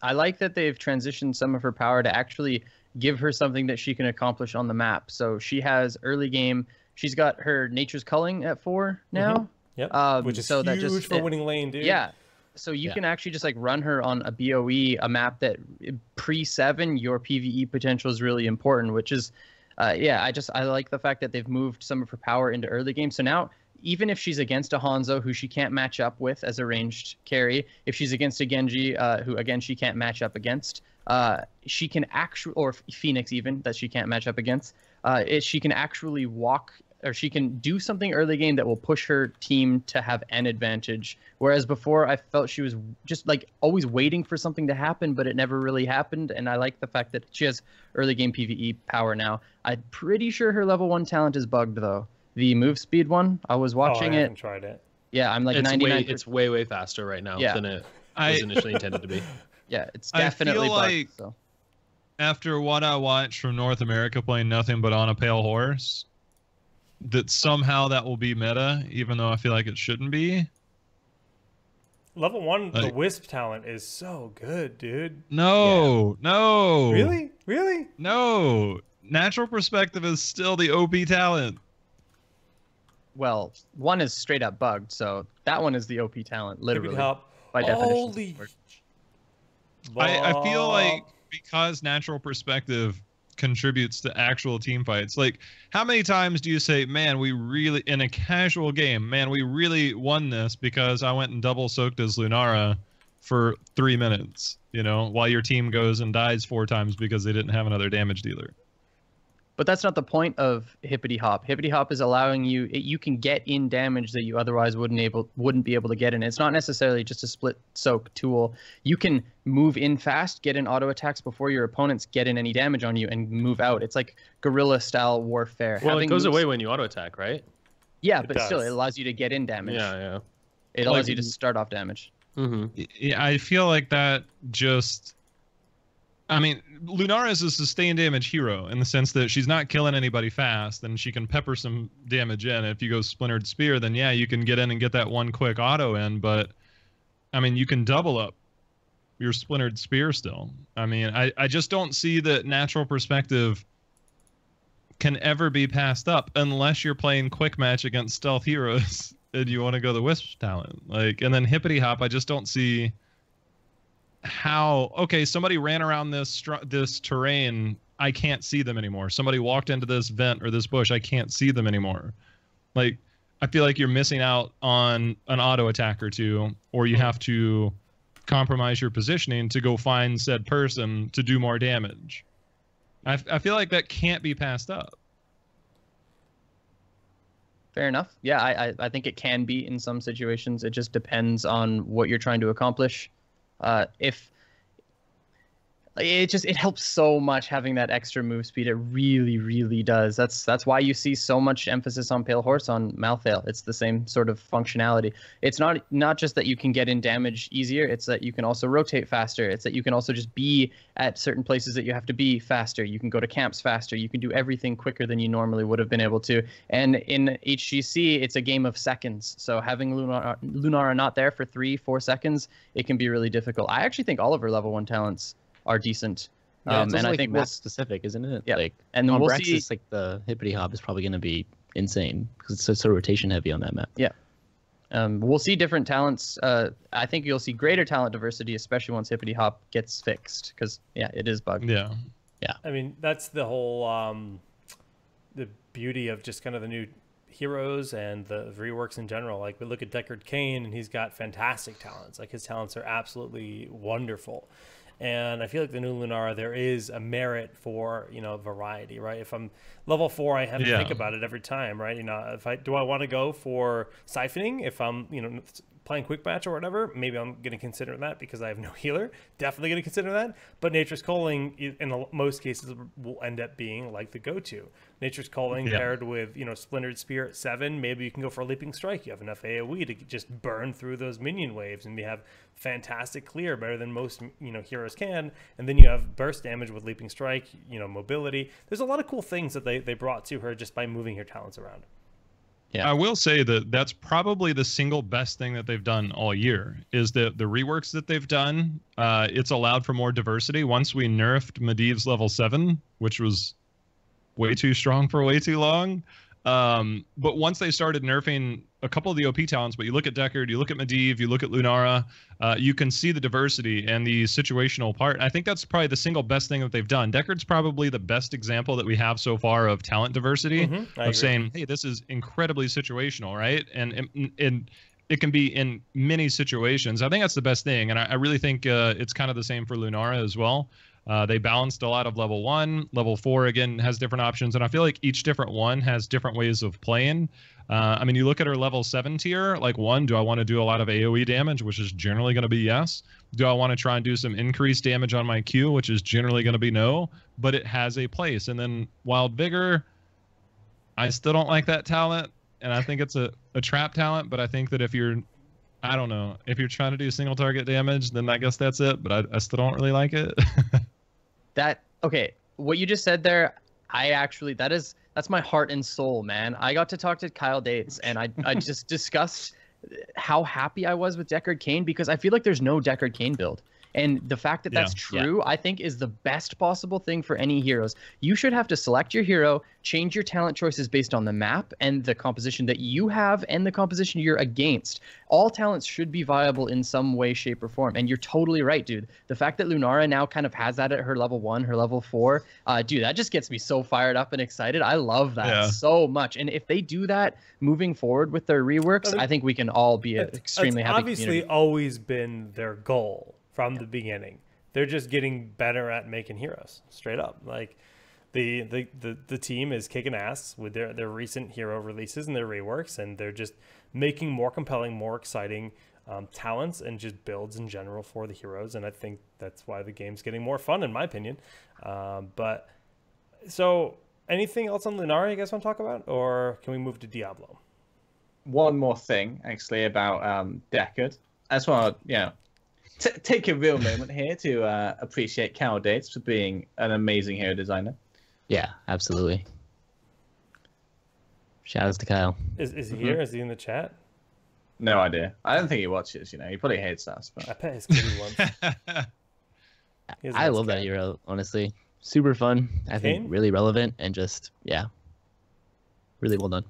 Speaker 4: I like that they've transitioned some of her power to actually give her something that she can accomplish on the map. So she has early game. She's got her Nature's Culling at 4 now.
Speaker 1: Mm-hmm. Yep. Which is
Speaker 4: so
Speaker 1: huge
Speaker 4: that just,
Speaker 1: for winning lane, dude.
Speaker 4: Yeah. So you can actually just like run her on a BOE, a map that pre-7, your PvE potential is really important, which is, I like the fact that they've moved some of her power into early game. So now, even if she's against a Hanzo who she can't match up with as a ranged carry, if she's against a Genji who again she can't match up against, she can actually, or Phoenix even that she can't match up against, she can actually walk, or she can do something early game that will push her team to have an advantage. Whereas before I felt she was just like always waiting for something to happen, but it never really happened. And I like the fact that she has early game PvE power now. I'm pretty sure her level 1 talent is bugged though. The move speed one, I was watching
Speaker 1: I
Speaker 4: it.
Speaker 1: haven't tried it.
Speaker 4: Yeah, I'm like 99.
Speaker 2: It's way faster right now than it was initially intended to be.
Speaker 4: Yeah, it's
Speaker 6: I
Speaker 4: definitely
Speaker 6: feel
Speaker 4: bugged,
Speaker 6: like
Speaker 4: so.
Speaker 6: after what I watched from North America playing nothing but on a pale horse, that somehow that will be meta, even though I feel like it shouldn't be.
Speaker 1: Level 1, the
Speaker 6: Like,
Speaker 1: Wisp talent is so good, dude.
Speaker 6: no, no.
Speaker 1: Really? Really?
Speaker 6: No. Natural Perspective is still the OP talent.
Speaker 4: Well, one is straight up bugged, so that one is the OP talent, literally,
Speaker 1: Hippity hop.
Speaker 4: by definition.
Speaker 1: Holy.
Speaker 6: I feel like because Natural Perspective contributes to actual team fights, like how many times do you say, man, we really, in a casual game, man, we really won this because I went and double soaked as Lunara for 3 minutes, you know, while your team goes and dies 4 times because they didn't have another damage dealer.
Speaker 4: But that's not the point of Hippity Hop. Hippity Hop is allowing you, you can get in damage that you otherwise wouldn't be able to get in. It's not necessarily just a split soak tool. You can move in fast, get in auto attacks before your opponents get in any damage on you, and move out. It's like guerrilla style warfare.
Speaker 2: Well,
Speaker 4: Having
Speaker 2: it goes
Speaker 4: moves-
Speaker 2: away when you auto attack, right?
Speaker 4: Yeah,
Speaker 1: It
Speaker 4: but still,
Speaker 1: does.
Speaker 4: it allows you to get in damage.
Speaker 2: Yeah.
Speaker 4: It allows you to start off damage.
Speaker 2: Mm-hmm.
Speaker 6: Yeah, I feel like that just. I mean, Lunara is a sustained damage hero in the sense that she's not killing anybody fast, and she can pepper some damage in. If you go Splintered Spear, then yeah, you can get in and get that one quick auto in, but I mean, you can double up your Splintered Spear still. I mean, I just don't see that Natural Perspective can ever be passed up unless you're playing quick match against stealth heroes and you want to go the Wisp talent. Like, and then Hippity Hop, I just don't see how. Okay, somebody ran around this terrain, I can't see them anymore. Somebody walked into this vent or this bush, I can't see them anymore. Like, I feel like you're missing out on an auto attack or two, or you have to compromise your positioning to go find said person to do more damage. I feel like that can't be passed up.
Speaker 4: Fair enough. Yeah, I think it can be in some situations. It just depends on what you're trying to accomplish. If it helps so much having that extra move speed. It really, really does. That's why you see so much emphasis on Pale Horse on Malthael. It's the same sort of functionality. It's not just that you can get in damage easier. It's that you can also rotate faster. It's that you can also just be at certain places that you have to be faster. You can go to camps faster. You can do everything quicker than you normally would have been able to. And in HGC, it's a game of seconds. So having Lunara not there for 3-4 seconds, it can be really difficult. I actually think all of her level 1 talents are decent.
Speaker 5: Yeah, it's also
Speaker 4: and I
Speaker 5: like
Speaker 4: think
Speaker 5: map specific, isn't it?
Speaker 4: Yeah.
Speaker 5: Like,
Speaker 4: and
Speaker 5: on
Speaker 4: we'll
Speaker 5: Brexus,
Speaker 4: see.
Speaker 5: like the Hippity Hop is probably going to be insane because it's so rotation heavy on that map.
Speaker 4: Yeah. We'll see different talents. I think you'll see greater talent diversity, especially once Hippity Hop gets fixed, because yeah, it is bugged.
Speaker 6: Yeah.
Speaker 1: I mean, that's the whole the beauty of just kind of the new heroes and the reworks in general. Like, we look at Deckard Cain, and he's got fantastic talents. Like, his talents are absolutely wonderful. And I feel like the new Lunara, there is a merit for, variety, right? If I'm level 4, I have to think about it every time, right? Do I want to go for siphoning? If I'm, playing quick match or whatever, maybe I'm going to consider that because I have no healer. Definitely going to consider that. But Nature's Calling, in most cases, will end up being like the go-to. Nature's Calling paired with, Splintered Spear at 7, maybe you can go for a Leaping Strike. You have enough AoE to just burn through those minion waves, and you have fantastic clear, better than most, heroes can. And then you have burst damage with Leaping Strike, mobility. There's a lot of cool things that they brought to her just by moving her talents around.
Speaker 6: I will say that that's probably the single best thing that they've done all year is the reworks that they've done. It's allowed for more diversity. Once we nerfed Medivh's level 7, which was way too strong for way too long. But once they started nerfing a couple of the OP talents, but you look at Deckard, you look at Medivh, you look at Lunara, you can see the diversity and the situational part. I think that's probably the single best thing that they've done. Deckard's probably the best example that we have so far of talent diversity, of saying, hey, this is incredibly situational, right? And it can be in many situations. I think that's the best thing. And I really think it's kind of the same for Lunara as well. They balanced a lot of level 1. Level 4, again, has different options. And I feel like each different one has different ways of playing. I mean, you look at her level 7 tier, like 1, do I want to do a lot of AoE damage, which is generally going to be yes. Do I want to try and do some increased damage on my Q, which is generally going to be no. But it has a place. And then Wild Vigor, I still don't like that talent. And I think it's a trap talent. But I think that if you're I don't know. If you're trying to do single target damage, then I guess that's it. But I still don't really like it.
Speaker 4: Okay, what you just said there, that's my heart and soul, man. I got to talk to Kyle Dates, and I just discussed how happy I was with Deckard Cain, because I feel like there's no Deckard Cain build. And the fact that that's true, I think, is the best possible thing for any heroes. You should have to select your hero, change your talent choices based on the map and the composition that you have and the composition you're against. All talents should be viable in some way, shape, or form. And you're totally right, dude. The fact that Lunara now kind of has that at her level 1, her level 4, dude, that just gets me so fired up and excited. I love that so much. And if they do that moving forward with their reworks, I think we can all be extremely happy.
Speaker 1: Obviously,
Speaker 4: community.
Speaker 1: always been their goal from the beginning. They're just getting better at making heroes, straight up. Like the team is kicking ass with their recent hero releases and their reworks, and they're just making more compelling, more exciting talents and just builds in general for the heroes. And I think that's why the game's getting more fun, in my opinion. But so anything else on Lunara you guys want to talk about, or can we move to Diablo?
Speaker 3: One more thing, actually, about Deckard. I just want to, take a real moment here to appreciate Kyle Dates for being an amazing hero designer.
Speaker 5: Yeah, absolutely. Shout outs to Kyle.
Speaker 1: Is he here? Is he in the chat?
Speaker 3: No idea. I don't think he watches. He probably hates us. But
Speaker 1: I bet his kitty once.
Speaker 5: I love that hero, honestly. Super fun. I think really relevant and just really well done.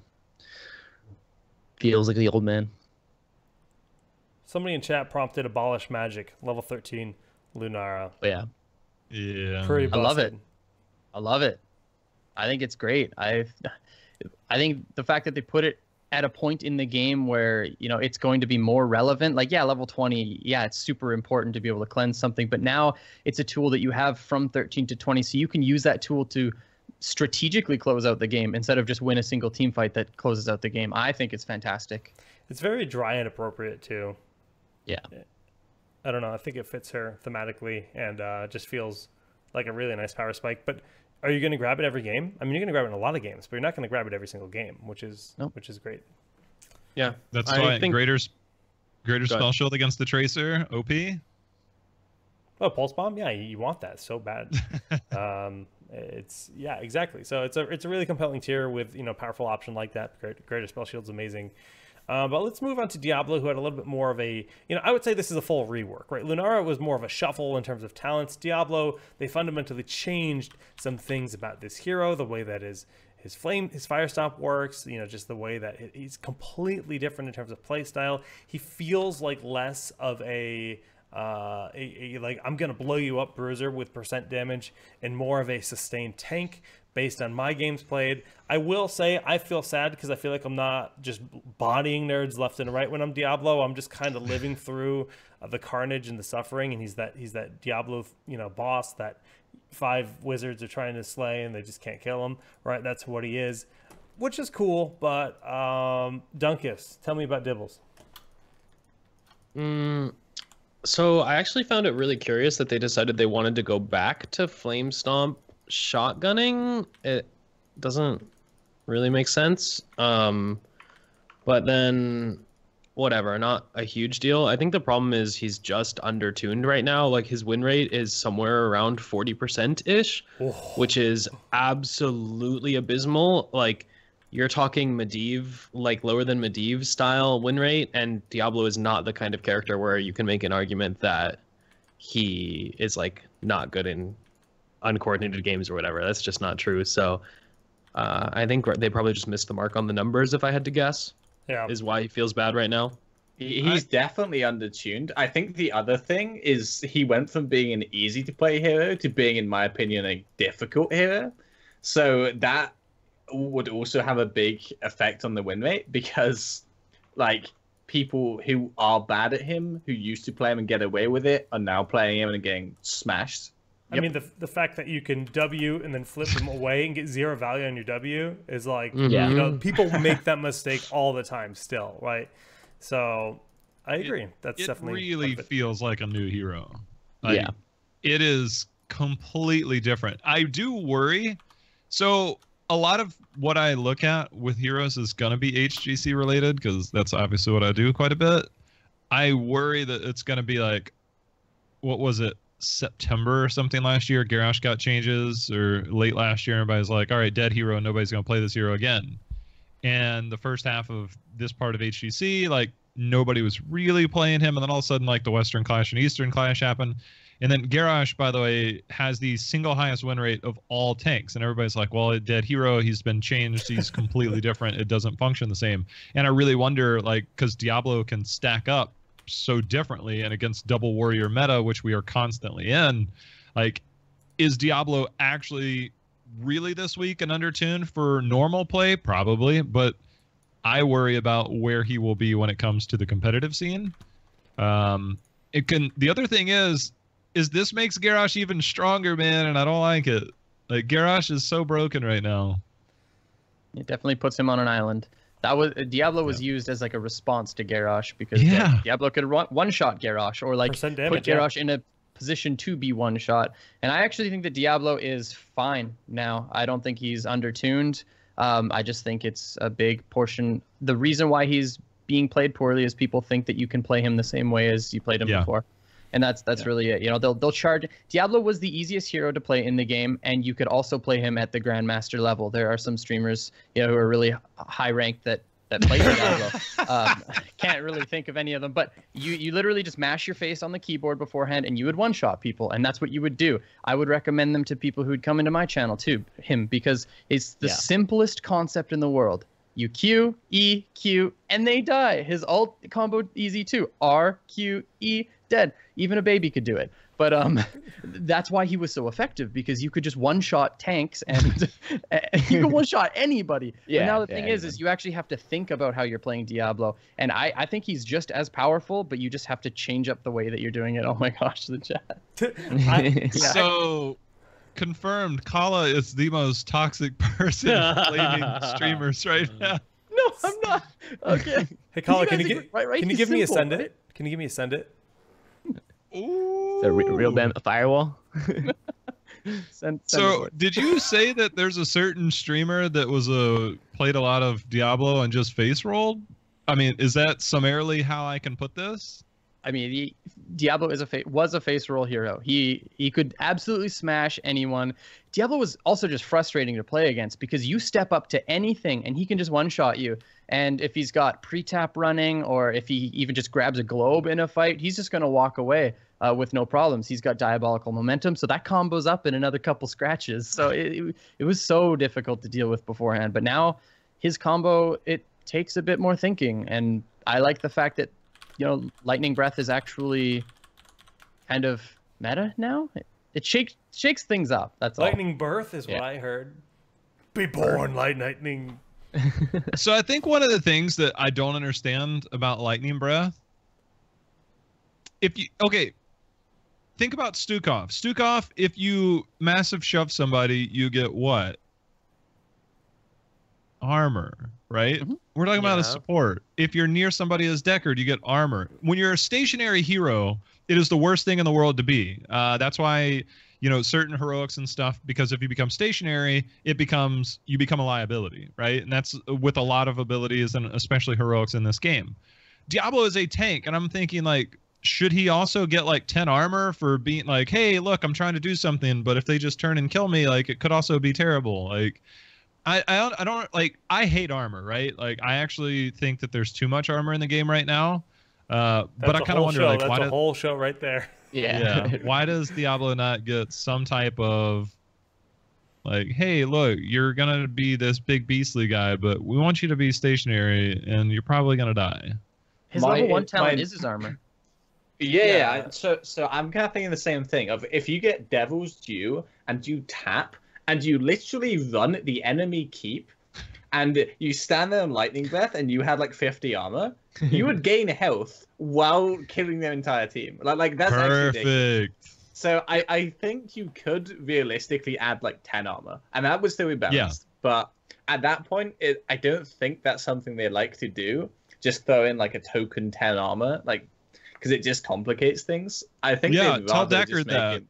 Speaker 5: Feels like the old man.
Speaker 1: Somebody in chat prompted abolish magic, level 13 Lunara.
Speaker 5: Yeah.
Speaker 6: Yeah.
Speaker 1: Pretty busted.
Speaker 4: I love it. I love it. I think it's great. I think the fact that they put it at a point in the game where, it's going to be more relevant. Like, level 20, it's super important to be able to cleanse something. But now it's a tool that you have from 13 to 20. So you can use that tool to strategically close out the game instead of just win a single team fight that closes out the game. I think it's fantastic.
Speaker 1: It's very dry and appropriate, too.
Speaker 5: Yeah.
Speaker 1: I don't know. I think it fits her thematically and just feels like a really nice power spike. But are you going to grab it every game? I mean, you're going to grab it in a lot of games, but you're not going to grab it every single game, which is great.
Speaker 2: Yeah.
Speaker 6: That's why greater spell shield against the Tracer, OP.
Speaker 1: Oh, Pulse Bomb? Yeah, you want that so bad. Exactly. So it's a really compelling tier with, powerful option like that. Greater spell shield's amazing. But let's move on to Diablo, who had a little bit more of a, I would say this is a full rework, right? Lunara was more of a shuffle in terms of talents. Diablo, they fundamentally changed some things about this hero, the way that his fire stomp works, just the way that he's completely different in terms of play style. He feels like less of a like I'm gonna blow you up bruiser with % damage and more of a sustained tank based on my games played. I will say I feel sad because I feel like I'm not just bodying nerds left and right when I'm Diablo. I'm just kind of living through the carnage and the suffering, and he's that Diablo boss that 5 wizards are trying to slay and they just can't kill him, right? That's what he is, which is cool. But Dunkus, tell me about Dibbles.
Speaker 2: So I actually found it really curious that they decided they wanted to go back to Flame Stomp shotgunning. It doesn't really make sense. But then whatever, not a huge deal. I think the problem is he's just undertuned right now. Like his win rate is somewhere around 40%-ish, which is absolutely abysmal. Like you're talking Medivh, like lower than Medivh style win rate, and Diablo is not the kind of character where you can make an argument that he is like not good in uncoordinated games or whatever. That's just not true. So I think they probably just missed the mark on the numbers, if I had to guess.
Speaker 1: Yeah,
Speaker 2: is why he feels bad right now.
Speaker 3: He's definitely undertuned. I think the other thing is he went from being an easy to play hero to being, in my opinion, a difficult hero. So that would also have a big effect on the win rate, because like people who are bad at him, who used to play him and get away with it, are now playing him and getting smashed.
Speaker 1: I mean, the fact that you can W and then flip them away and get 0 value on your W is like, people make that mistake all the time still, right? So I agree. That's definitely.
Speaker 6: It really feels like a new hero. Like, it is completely different. I do worry. So a lot of what I look at with heroes is going to be HGC related, because that's obviously what I do quite a bit. I worry that it's going to be like, what was it, September or something last year? Garrosh got changes, or late last year, everybody's like, all right, dead hero, nobody's going to play this hero again. And the first half of this part of HGC, like, nobody was really playing him, and then all of a sudden, like, the Western Clash and Eastern Clash happened. And then Garrosh, by the way, has the single highest win rate of all tanks. And everybody's like, well, a dead hero, he's been changed. He's completely different. It doesn't function the same. And I really wonder, like, because Diablo can stack up so differently and against double warrior meta, which we are constantly in, like, is Diablo actually really this week and undertuned for normal play? Probably. But I worry about where he will be when it comes to the competitive scene. The other thing is this makes Garrosh even stronger, man, and I don't like it. Like, Garrosh is so broken right now.
Speaker 4: It definitely puts him on an island. That was Diablo was used as like a response to Garrosh, because Diablo could one-shot Garrosh, or like put Garrosh in a position to be one-shot. And I actually think that Diablo is fine now. I don't think he's undertuned. I just think it's a big portion. The reason why he's being played poorly is people think that you can play him the same way as you played him before. And that's really it. You know, they'll charge. Diablo was the easiest hero to play in the game, and you could also play him at the Grandmaster level. There are some streamers, you know, who are really high ranked that play Diablo. Can't really think of any of them, but you literally just mash your face on the keyboard beforehand, and you would one-shot people, and that's what you would do. I would recommend them to people who'd come into my channel too, because it's the simplest concept in the world. You Q, E, Q, and they die. His ult combo easy too. R, Q, E, dead. Even a baby could do it. But that's why he was so effective, because you could just one-shot tanks, and you can one-shot anybody. Yeah, but now the thing is you actually have to think about how you're playing Diablo. And I think he's just as powerful, but you just have to change up the way that you're doing it. Oh my gosh, the chat.
Speaker 6: So... confirmed, Kala is the most toxic person blaming streamers right now.
Speaker 4: No, I'm not. Okay.
Speaker 1: Hey, Kala, can you give me a send it? Can you give me a send it?
Speaker 6: Ooh.
Speaker 5: The real bam firewall.
Speaker 6: So, did you say that there's a certain streamer that was played a lot of Diablo and just face rolled? I mean, is that summarily how I can put this?
Speaker 4: I mean, Diablo was a face roll hero. He could absolutely smash anyone. Diablo was also just frustrating to play against, because you step up to anything and he can just one-shot you. And if he's got pre-tap running, or if he even just grabs a globe in a fight, he's just going to walk away with no problems. He's got diabolical momentum, so that combos up in another couple scratches. So it was so difficult to deal with beforehand. But now his combo, it takes a bit more thinking. And I like the fact that, you know, Lightning Breath is actually kind of meta now. It shakes things up. That's
Speaker 1: Lightning Birth is what I heard. Be born, lightning.
Speaker 6: So I think one of the things that I don't understand about Lightning Breath, think about Stukov. Stukov, if you massive shove somebody, you get what? Armor, right? Mm-hmm. We're talking about a support. If you're near somebody as Deckard, you get armor. When you're a stationary hero, it is the worst thing in the world to be. That's why, you know, certain heroics and stuff, because if you become stationary, you become a liability, right? And that's with a lot of abilities, and especially heroics in this game. Diablo is a tank, and I'm thinking, like, should he also get like 10 armor for being like, hey, look, I'm trying to do something, but if they just turn and kill me, like, it could also be terrible. Like, I don't like, I hate armor, right? Like, I actually think that there's too much armor in the game right now. But I kind of wonder, like,
Speaker 1: that's a whole show right there.
Speaker 6: Yeah. Why does Diablo not get some type of, like, hey, look, you're gonna be this big beastly guy, but we want you to be stationary, and you're probably gonna die.
Speaker 4: His level 1 talent is his armor.
Speaker 3: Yeah. So I'm kind of thinking the same thing. Of if you get Devil's Due and you tap and you literally run the enemy keep, and you stand there in Lightning Breath, and you had like 50 armor, you would gain health while killing their entire team. Like that's
Speaker 6: perfect.
Speaker 3: Actually so I think you could realistically add like 10 armor, and that would still be balanced. Yeah. But at that point, I don't think that's something they like to do. Just throw in like a token 10 armor, like, because it just complicates things. I think
Speaker 6: tell Deckard that.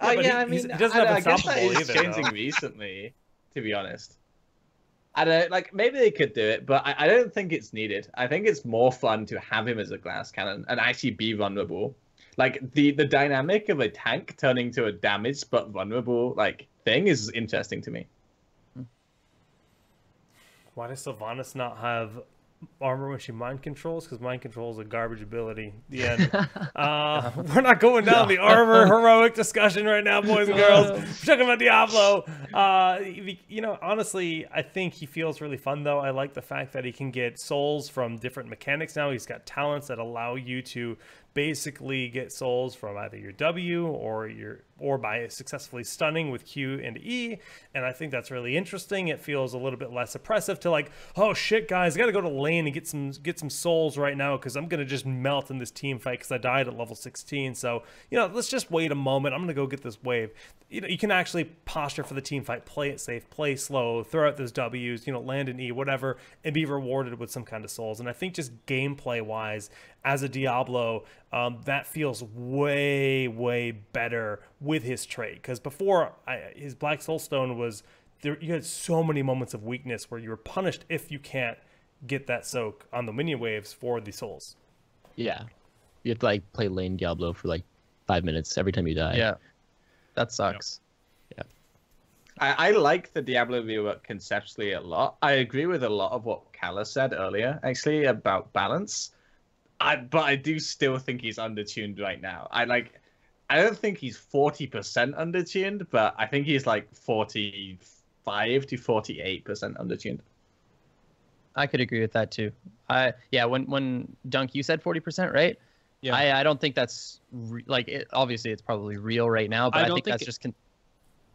Speaker 3: I mean,
Speaker 1: he doesn't have
Speaker 3: I guess that
Speaker 1: unstoppable
Speaker 3: is changing recently, to be honest. I don't like. Maybe they could do it, but I don't think it's needed. I think it's more fun to have him as a glass cannon and actually be vulnerable. Like the dynamic of a tank turning to a damaged but vulnerable like thing is interesting to me.
Speaker 1: Why does Sylvanas not have armor when she mind controls? Because mind control is a garbage ability. The end. We're not going down the armor heroic discussion right now, boys and girls. We're talking about Diablo. Honestly, I think he feels really fun, though. I like the fact that he can get souls from different mechanics now. He's got talents that allow you to basically get souls from either your W or by successfully stunning with Q and E, and I think that's really interesting. It feels a little bit less oppressive to like, oh shit, guys, I gotta go to lane and get some souls right now because I'm gonna just melt in this team fight because I died at level 16. So let's just wait a moment. I'm gonna go get this wave. You can actually posture for the team fight, play it safe, play slow, throw out those W's, land an E, whatever, and be rewarded with some kind of souls. And I think just gameplay wise, as a Diablo, that feels way, way better with his trait. Because before, his Black Soulstone was, you had so many moments of weakness where you were punished if you can't get that soak on the minion waves for the souls.
Speaker 5: Yeah. You have to like play lane Diablo for like 5 minutes every time you die.
Speaker 4: Yeah. That sucks.
Speaker 5: Yeah.
Speaker 3: I like the Diablo viewer conceptually a lot. I agree with a lot of what Kala said earlier, actually, about balance. But I do still think he's undertuned right now. I don't think he's 40% undertuned, but I think he's like 45 to 48% undertuned.
Speaker 4: I could agree with that too. When Dunk, you said 40%, right?
Speaker 2: Yeah.
Speaker 4: I don't think that's obviously it's probably real right now, but I think that's just.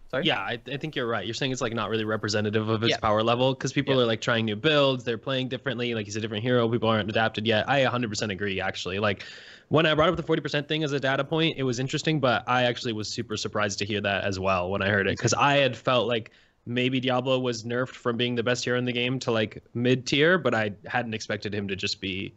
Speaker 4: Sorry?
Speaker 2: Yeah, I think you're right. You're saying it's like not really representative of his power level because people are like trying new builds, they're playing differently. Like he's a different hero, people aren't adapted yet. I 100% agree. Actually, like when I brought up the 40% thing as a data point, it was interesting, but I actually was super surprised to hear that as well when I heard it because I had felt like maybe Diablo was nerfed from being the best hero in the game to like mid tier, but I hadn't expected him to just be,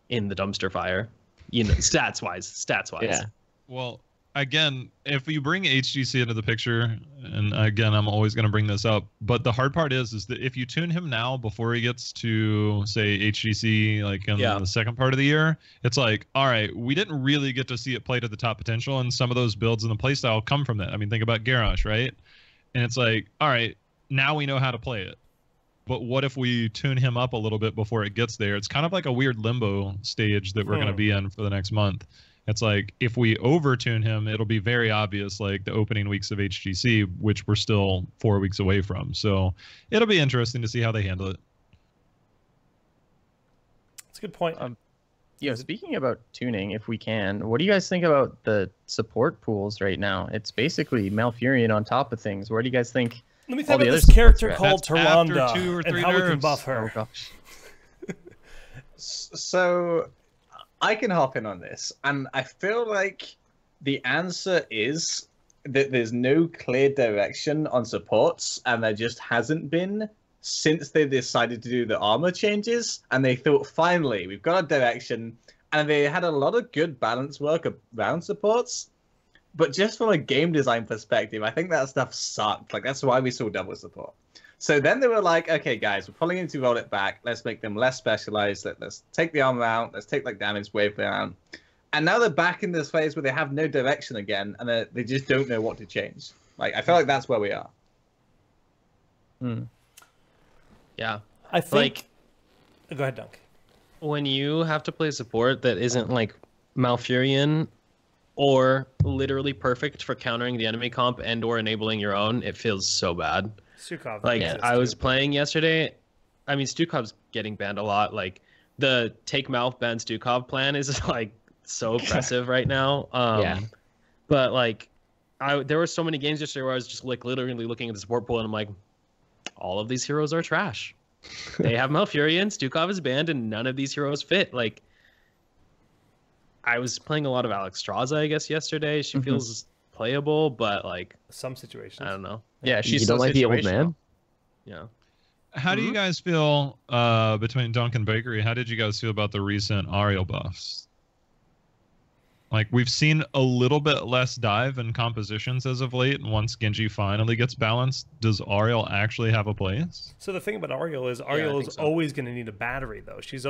Speaker 2: in the dumpster fire, stats wise.
Speaker 5: Yeah.
Speaker 6: Well, again, if you bring HGC into the picture, and again, I'm always going to bring this up, but the hard part is that if you tune him now before he gets to, say, HGC, like in the second part of the year, it's like, all right, we didn't really get to see it play to the top potential, and some of those builds in the playstyle come from that. I mean, think about Garrosh, right? And it's like, all right, now we know how to play it. But what if we tune him up a little bit before it gets there? It's kind of like a weird limbo stage that we're going to be in for the next month. It's like if we overtune him, it'll be very obvious, like the opening weeks of HGC, which we're still 4 weeks away from. So it'll be interesting to see how they handle it.
Speaker 1: That's a good point.
Speaker 4: Speaking about tuning, if we can, what do you guys think about the support pools right now? It's basically Malfurion on top of things. Where do you guys think?
Speaker 1: Let me think about this character called Tyrande and how we can buff her.
Speaker 4: Oh, gosh.
Speaker 3: So I can hop in on this, and I feel like the answer is that there's no clear direction on supports, and there just hasn't been since they decided to do the armor changes, and they thought, finally, we've got a direction, and they had a lot of good balance work around supports, but just from a game design perspective, I think that stuff sucked. Like, that's why we saw double support. So then they were like, okay, guys, we're probably going to roll it back. Let's make them less specialized. Let's take the armor out. Let's take, like, damage wave down. And now they're back in this phase where they have no direction again, and they just don't know what to change. Like, I feel like that's where we are.
Speaker 2: Yeah.
Speaker 1: I think... Go ahead, Dunk.
Speaker 2: When you have to play support that isn't, like, Malfurion or literally perfect for countering the enemy comp and or enabling your own, it feels so bad.
Speaker 1: Stukov.
Speaker 2: Like, I was playing yesterday. I mean, Stukov's getting banned a lot. Like, the take Malf ban Stukov plan is, like, so oppressive right now. But, like, there were so many games yesterday where I was just, like, literally looking at the support pool and I'm like, all of these heroes are trash. They have Malfurion, Stukov is banned, and none of these heroes fit. Like, I was playing a lot of Alexstrasza, I guess, yesterday. She feels playable, but like
Speaker 1: some situations,
Speaker 2: I don't know.
Speaker 4: Yeah, she's
Speaker 5: you don't like the old man.
Speaker 2: Yeah.
Speaker 6: How do you guys feel between Dunk and Bakery? How did you guys feel about the recent Ariel buffs? Like, we've seen a little bit less dive in compositions as of late, and once Genji finally gets balanced, does Ariel actually have a place?
Speaker 1: So the thing about Ariel is always going to need a battery, though. She's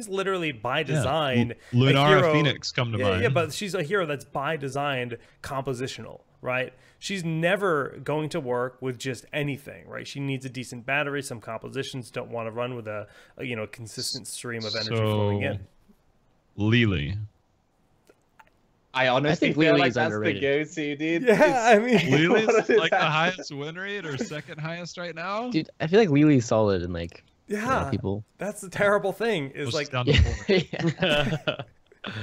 Speaker 1: literally by design
Speaker 6: Lunara
Speaker 1: a hero.
Speaker 6: Phoenix come to mind.
Speaker 1: Yeah, but she's a hero that's by design compositional, right? She's never going to work with just anything, right? She needs a decent battery. Some compositions don't want to run with a consistent stream of energy flowing in.
Speaker 6: Lily.
Speaker 3: I honestly
Speaker 5: think
Speaker 3: feel
Speaker 5: Lily
Speaker 3: like
Speaker 5: is
Speaker 3: that's
Speaker 5: underrated.
Speaker 3: the go-to, dude.
Speaker 1: Yeah, I mean,
Speaker 6: Lily's like the highest win rate or second highest right now.
Speaker 5: Dude, I feel like Lily's solid and like
Speaker 1: yeah,
Speaker 5: people.
Speaker 1: that's the terrible thing. Is
Speaker 6: Push
Speaker 1: like
Speaker 6: down to 4.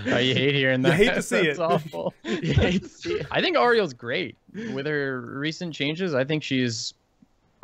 Speaker 4: Oh, you hate hearing that.
Speaker 1: You hate to see
Speaker 4: That's
Speaker 1: it.
Speaker 4: awful. You hate to see it. I think Ariel's great. With her recent changes, I think she's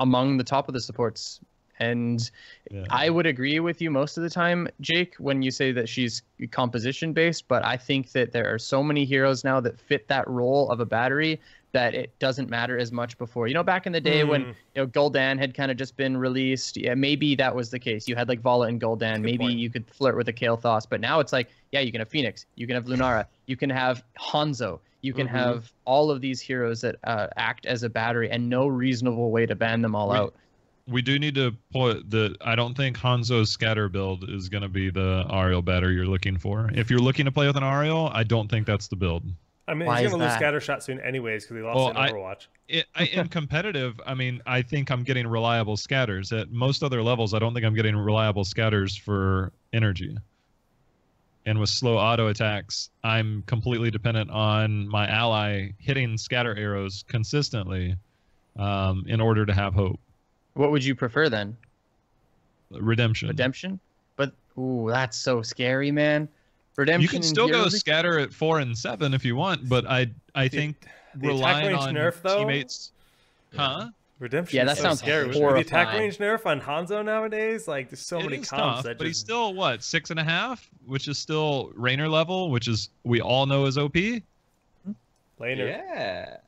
Speaker 4: among the top of the supports. And
Speaker 6: Yeah.
Speaker 4: I would agree with you most of the time, Jake, when you say that she's composition based. But I think that there are so many heroes now that fit that role of a battery that it doesn't matter as much before. Back in the day when Gul'dan had kind of just been released, yeah, maybe that was the case. You had like Vala and Gul'dan. Maybe
Speaker 1: point.
Speaker 4: you could flirt with a Kael'thas, but now it's like, yeah, you can have Phoenix, you can have Lunara, you can have Hanzo, you can have all of these heroes that act as a battery, and no reasonable way to ban them all out.
Speaker 6: We do need to point that I don't think Hanzo's scatter build is going to be the Ariel battery you're looking for. If you're looking to play with an Ariel, I don't think that's the build.
Speaker 1: I mean,
Speaker 4: Why
Speaker 1: he's
Speaker 4: is
Speaker 1: going to lose
Speaker 4: that?
Speaker 1: scatter shot soon anyways because he lost in Overwatch.
Speaker 6: In competitive, I mean, I think I'm getting reliable scatters. At most other levels, I don't think I'm getting reliable scatters for energy. And with slow auto attacks, I'm completely dependent on my ally hitting scatter arrows consistently in order to have hope.
Speaker 4: What would you prefer then?
Speaker 6: Redemption.
Speaker 4: Redemption? But ooh, that's so scary, man. Redemption.
Speaker 6: You can still go
Speaker 4: Heroes-
Speaker 6: scatter at 4 and 7 if you want, but I think
Speaker 1: the attack
Speaker 6: relying
Speaker 1: range
Speaker 6: on
Speaker 1: nerf, though?
Speaker 6: teammates. Huh?
Speaker 1: Redemption.
Speaker 4: Yeah,
Speaker 1: is
Speaker 4: that
Speaker 1: so
Speaker 4: sounds
Speaker 1: scary. With the attack
Speaker 4: horrifying.
Speaker 1: range nerf on Hanzo nowadays, like there's so
Speaker 6: It
Speaker 1: many
Speaker 6: is
Speaker 1: comps
Speaker 6: tough,
Speaker 1: that
Speaker 6: but he's
Speaker 1: just
Speaker 6: still what 6.5, which is still Rainer level, which is we all know is OP.
Speaker 1: later.
Speaker 3: Yeah.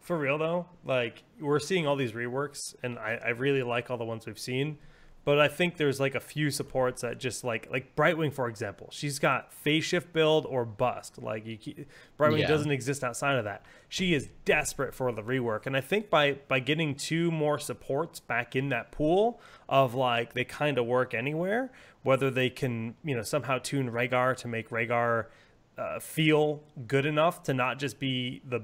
Speaker 1: For real though, like we're seeing all these reworks, and I really like all the ones we've seen. But I think there's like a few supports that just like Brightwing, for example. She's got phase shift build or bust. Like Brightwing doesn't exist outside of that. She is desperate for the rework, and I think by getting 2 more supports back in that pool of like they kind of work anywhere, whether they can somehow tune Rhaegar to make Rhaegar feel good enough to not just be the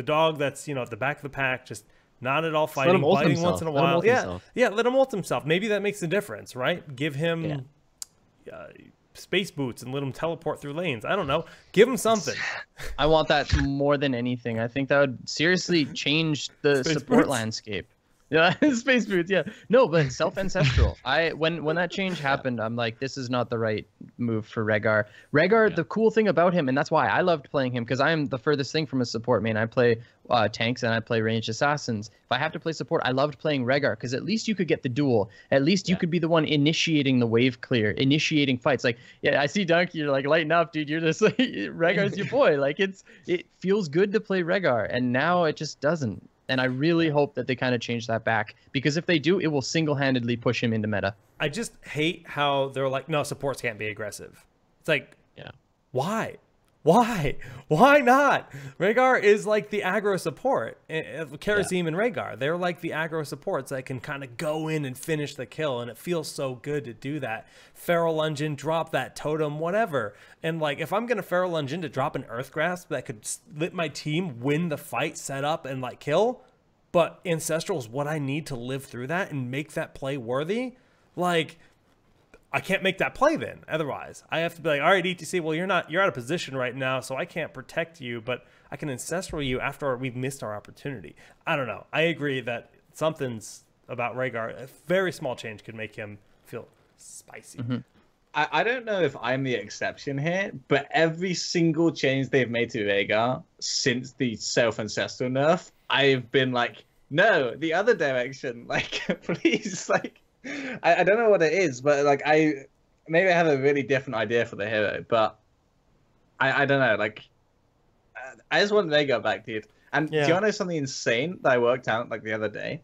Speaker 1: dog that's at the back of the pack, just not at all
Speaker 5: let him
Speaker 1: fighting,
Speaker 5: ult
Speaker 1: biting
Speaker 5: himself.
Speaker 1: once in a
Speaker 5: Let him
Speaker 1: while.
Speaker 5: ult
Speaker 1: Yeah,
Speaker 5: himself.
Speaker 1: yeah, let him ult himself. Maybe that makes a difference, right? Give him space boots and let him teleport through lanes. I don't know. Give him something.
Speaker 4: I want that more than anything. I think that would seriously change the
Speaker 1: Space
Speaker 4: support
Speaker 1: boots?
Speaker 4: landscape. Yeah, space boots. Yeah, no, but self-ancestral. When that change happened, I'm like, this is not the right move for Rhaegar. The cool thing about him, and that's why I loved playing him, because I am the furthest thing from a support main. I play tanks and I play ranged assassins. If I have to play support, I loved playing Rhaegar because at least you could get the duel. At least you could be the one initiating the wave clear, initiating fights. Like, yeah, I see Dunk, you're like, lighten up, dude. You're just like, Rhaegar's your boy. Like, it feels good to play Rhaegar, and now it just doesn't. And I really hope that they kind of change that back, because if they do, it will single-handedly push him into meta.
Speaker 1: I just hate how they're like, no, supports can't be aggressive. It's like, why? Why not? Rhaegar is like the aggro support. Kharazim and Rhaegar, they're like the aggro supports that can kind of go in and finish the kill, and it feels so good to do that. Feral lunge in, drop that totem, whatever. And like, if I'm gonna feral lunge in to drop an Earth Grasp that could let my team win the fight, set up, and like kill, but Ancestral is what I need to live through that and make that play worthy, like, I can't make that play then. Otherwise, I have to be like, all right, ETC, well, you're out of position right now, so I can't protect you, but I can Ancestral you after we've missed our opportunity. I don't know. I agree that something's about Rhaegar. A very small change could make him feel spicy.
Speaker 3: I don't know if I'm the exception here, but every single change they've made to Rhaegar since the self-ancestral nerf, I've been like, no, the other direction. Like, please, like, I don't know what it is, but like maybe I have a really different idea for the hero, but I don't know. Like, I just want Rhaegar back, dude. And do you want to know something insane that I worked out like the other day?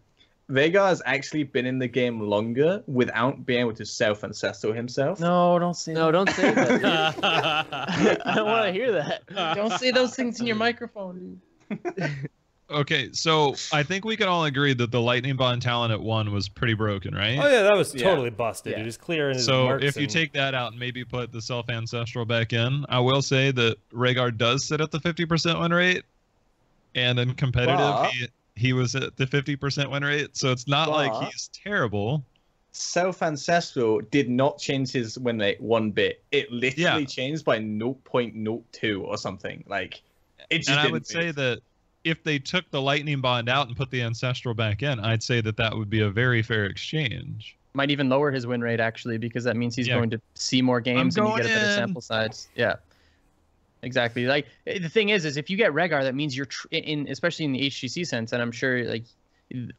Speaker 3: Vhagar has actually been in the game longer without being able to self-ancestral himself.
Speaker 4: No, don't say
Speaker 5: No, don't say that. I don't want to hear that.
Speaker 4: Don't say those things in your microphone.
Speaker 6: Okay, so I think we can all agree that the Lightning Bond talent at 1 was pretty broken, right?
Speaker 1: Oh yeah, that was
Speaker 3: Yeah.
Speaker 1: totally busted.
Speaker 3: Yeah.
Speaker 1: It is clear in his
Speaker 6: So
Speaker 1: marks
Speaker 6: if you
Speaker 1: and-
Speaker 6: take that out and maybe put the self-ancestral back in, I will say that Rhaegar does sit at the 50% win rate, and in competitive,
Speaker 3: But-
Speaker 6: he was at the 50% win rate, so it's not like
Speaker 3: But-
Speaker 6: he's terrible.
Speaker 3: Self-ancestral did not change his win rate one bit. It literally
Speaker 6: Yeah.
Speaker 3: changed by 0.02 or something. Like, it just
Speaker 6: And I
Speaker 3: didn't
Speaker 6: would say
Speaker 3: move.
Speaker 6: that if they took the Lightning Bond out and put the ancestral back in, I'd say that that would be a very fair exchange.
Speaker 4: Might even lower his win rate actually, because that means he's
Speaker 6: Yeah.
Speaker 4: going to see more games and you
Speaker 6: going
Speaker 4: get a better
Speaker 6: in.
Speaker 4: sample size. Yeah, exactly. Like the thing is if you get Rhaegar, that means you're especially in the HGC sense, and I'm sure like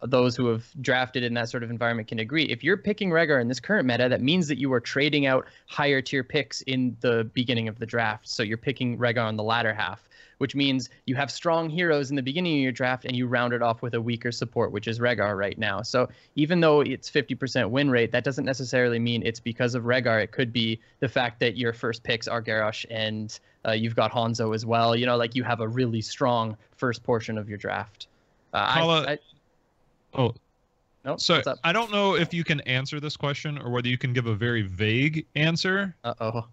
Speaker 4: those who have drafted in that sort of environment can agree. If you're picking Rhaegar in this current meta, that means that you are trading out higher tier picks in the beginning of the draft. So you're picking Rhaegar on the latter half, which means you have strong heroes in the beginning of your draft and you round it off with a weaker support, which is Rhaegar right now. So even though it's 50% win rate, that doesn't necessarily mean it's because of Rhaegar. It could be the fact that your first picks are Garrosh and you've got Hanzo as well. You know, like you have a really strong first portion of your draft.
Speaker 6: Oh,
Speaker 4: Nope,
Speaker 6: so
Speaker 4: what's up?
Speaker 6: I don't know if you can answer this question or whether you can give a very vague answer.
Speaker 4: Uh-oh.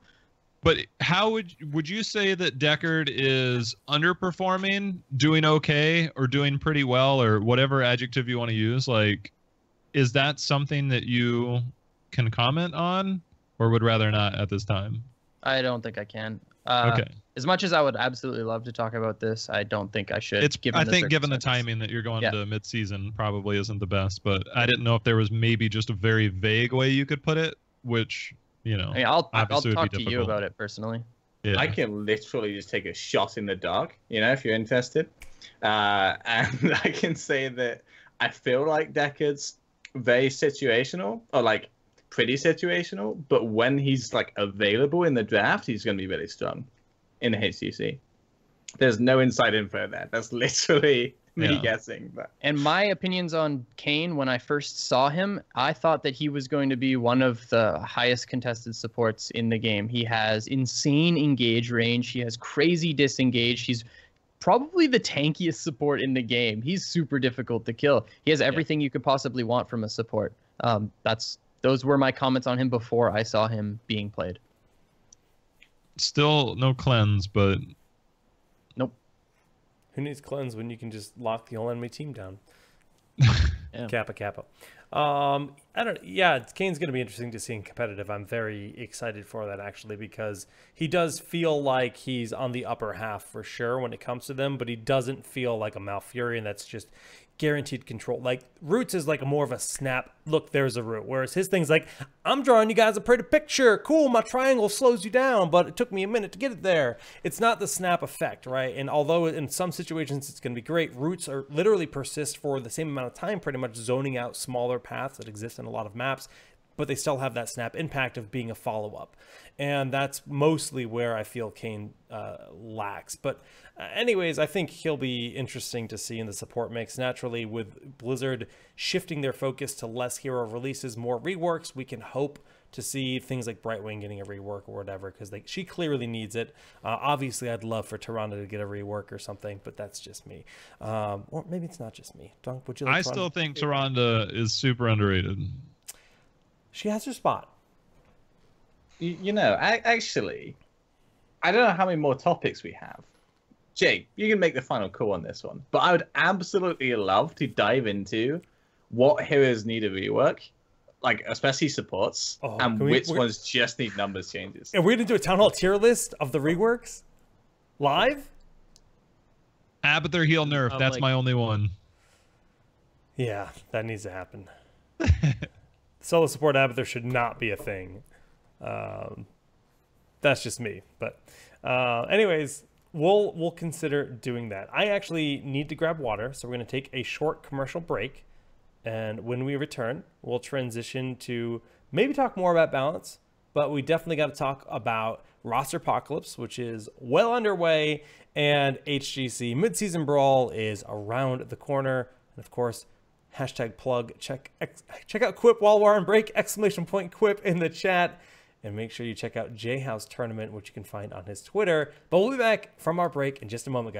Speaker 6: But how would you say that Deckard is underperforming, doing okay, or doing pretty well, or whatever adjective you want to use? Like, is that something that you can comment on, or would rather not at this time?
Speaker 4: I don't think I can.
Speaker 6: Okay.
Speaker 4: As much as I would absolutely love to talk about this, I don't think I should.
Speaker 6: It's I think given the
Speaker 4: circumstances.
Speaker 6: timing that you're going
Speaker 4: Yeah.
Speaker 6: to mid-season probably isn't the best, but I didn't know if there was maybe just a very vague way you could put it, which, you know,
Speaker 4: I mean, I'll
Speaker 6: obviously would be
Speaker 4: talk to you
Speaker 6: difficult.
Speaker 4: about it personally.
Speaker 6: yeah.
Speaker 3: I can literally just take a shot in the dark, you know, if you're interested. And I can say that I feel like Deckard's very situational, or like pretty situational, but when he's like available in the draft, he's going to be really strong in the HGC. There's no inside info there. That's literally me
Speaker 6: Yeah.
Speaker 3: guessing. But
Speaker 4: And my opinions on Kane, when I first saw him, I thought that he was going to be one of the highest contested supports in the game. He has insane engage range. He has crazy disengage. He's probably the tankiest support in the game. He's super difficult to kill. He has everything you could possibly want from a support. Those were my comments on him before I saw him being played.
Speaker 6: Still no cleanse, but
Speaker 1: Who needs cleanse when you can just lock the whole enemy team down?
Speaker 5: Yeah.
Speaker 1: Kappa. I don't. Yeah, Kane's going to be interesting to see in competitive. I'm very excited for that actually, because he does feel like he's on the upper half for sure when it comes to them, but he doesn't feel like a Malfurion that's just guaranteed control. Like Roots is like more of a snap. Look, there's a root. Whereas his thing's like, I'm drawing you guys a pretty picture. Cool, my triangle slows you down, but it took me a minute to get it there. It's not the snap effect, right? And although in some situations it's going to be great, Roots are literally persist for the same amount of time, pretty much zoning out smaller paths that exist in a lot of maps, but they still have that snap impact of being a follow-up. And that's mostly where I feel Kane lacks. But anyways, I think he'll be interesting to see in the support mix. Naturally, with Blizzard shifting their focus to less hero releases, more reworks, we can hope to see things like Brightwing getting a rework or whatever, because she clearly needs it. Obviously, I'd love for Tyrande to get a rework or something, but that's just me. Or maybe it's not just me. Dunk, would you like
Speaker 6: I
Speaker 1: Tyrande?
Speaker 6: still think Tyrande is super underrated.
Speaker 1: She has her spot.
Speaker 3: you know, actually, I don't know how many more topics we have. Jake, you can make the final call on this one, but I would absolutely love to dive into what heroes need a rework, like especially supports, and
Speaker 1: can we-
Speaker 3: which ones just need numbers changes.
Speaker 1: And we're going to do a Town Hall tier list of the reworks? Live?
Speaker 6: Abathur heal nerf.
Speaker 5: I'm
Speaker 6: That's
Speaker 5: like-
Speaker 6: my only one.
Speaker 1: Yeah, that needs to happen. Solo support Abathur should not be a thing. That's just me. But anyways, we'll consider doing that. I actually need to grab water, so we're going to take a short commercial break. And when we return, we'll transition to maybe talk more about balance, but we definitely got to talk about Roster Apocalypse, which is well underway, and HGC Midseason Brawl is around the corner. And of course, Hashtag plug. Check out Quip while we're on break. Exclamation point Quip in the chat. And make sure you check out JHow's tournament, which you can find on his Twitter. But we'll be back from our break in just a moment, guys.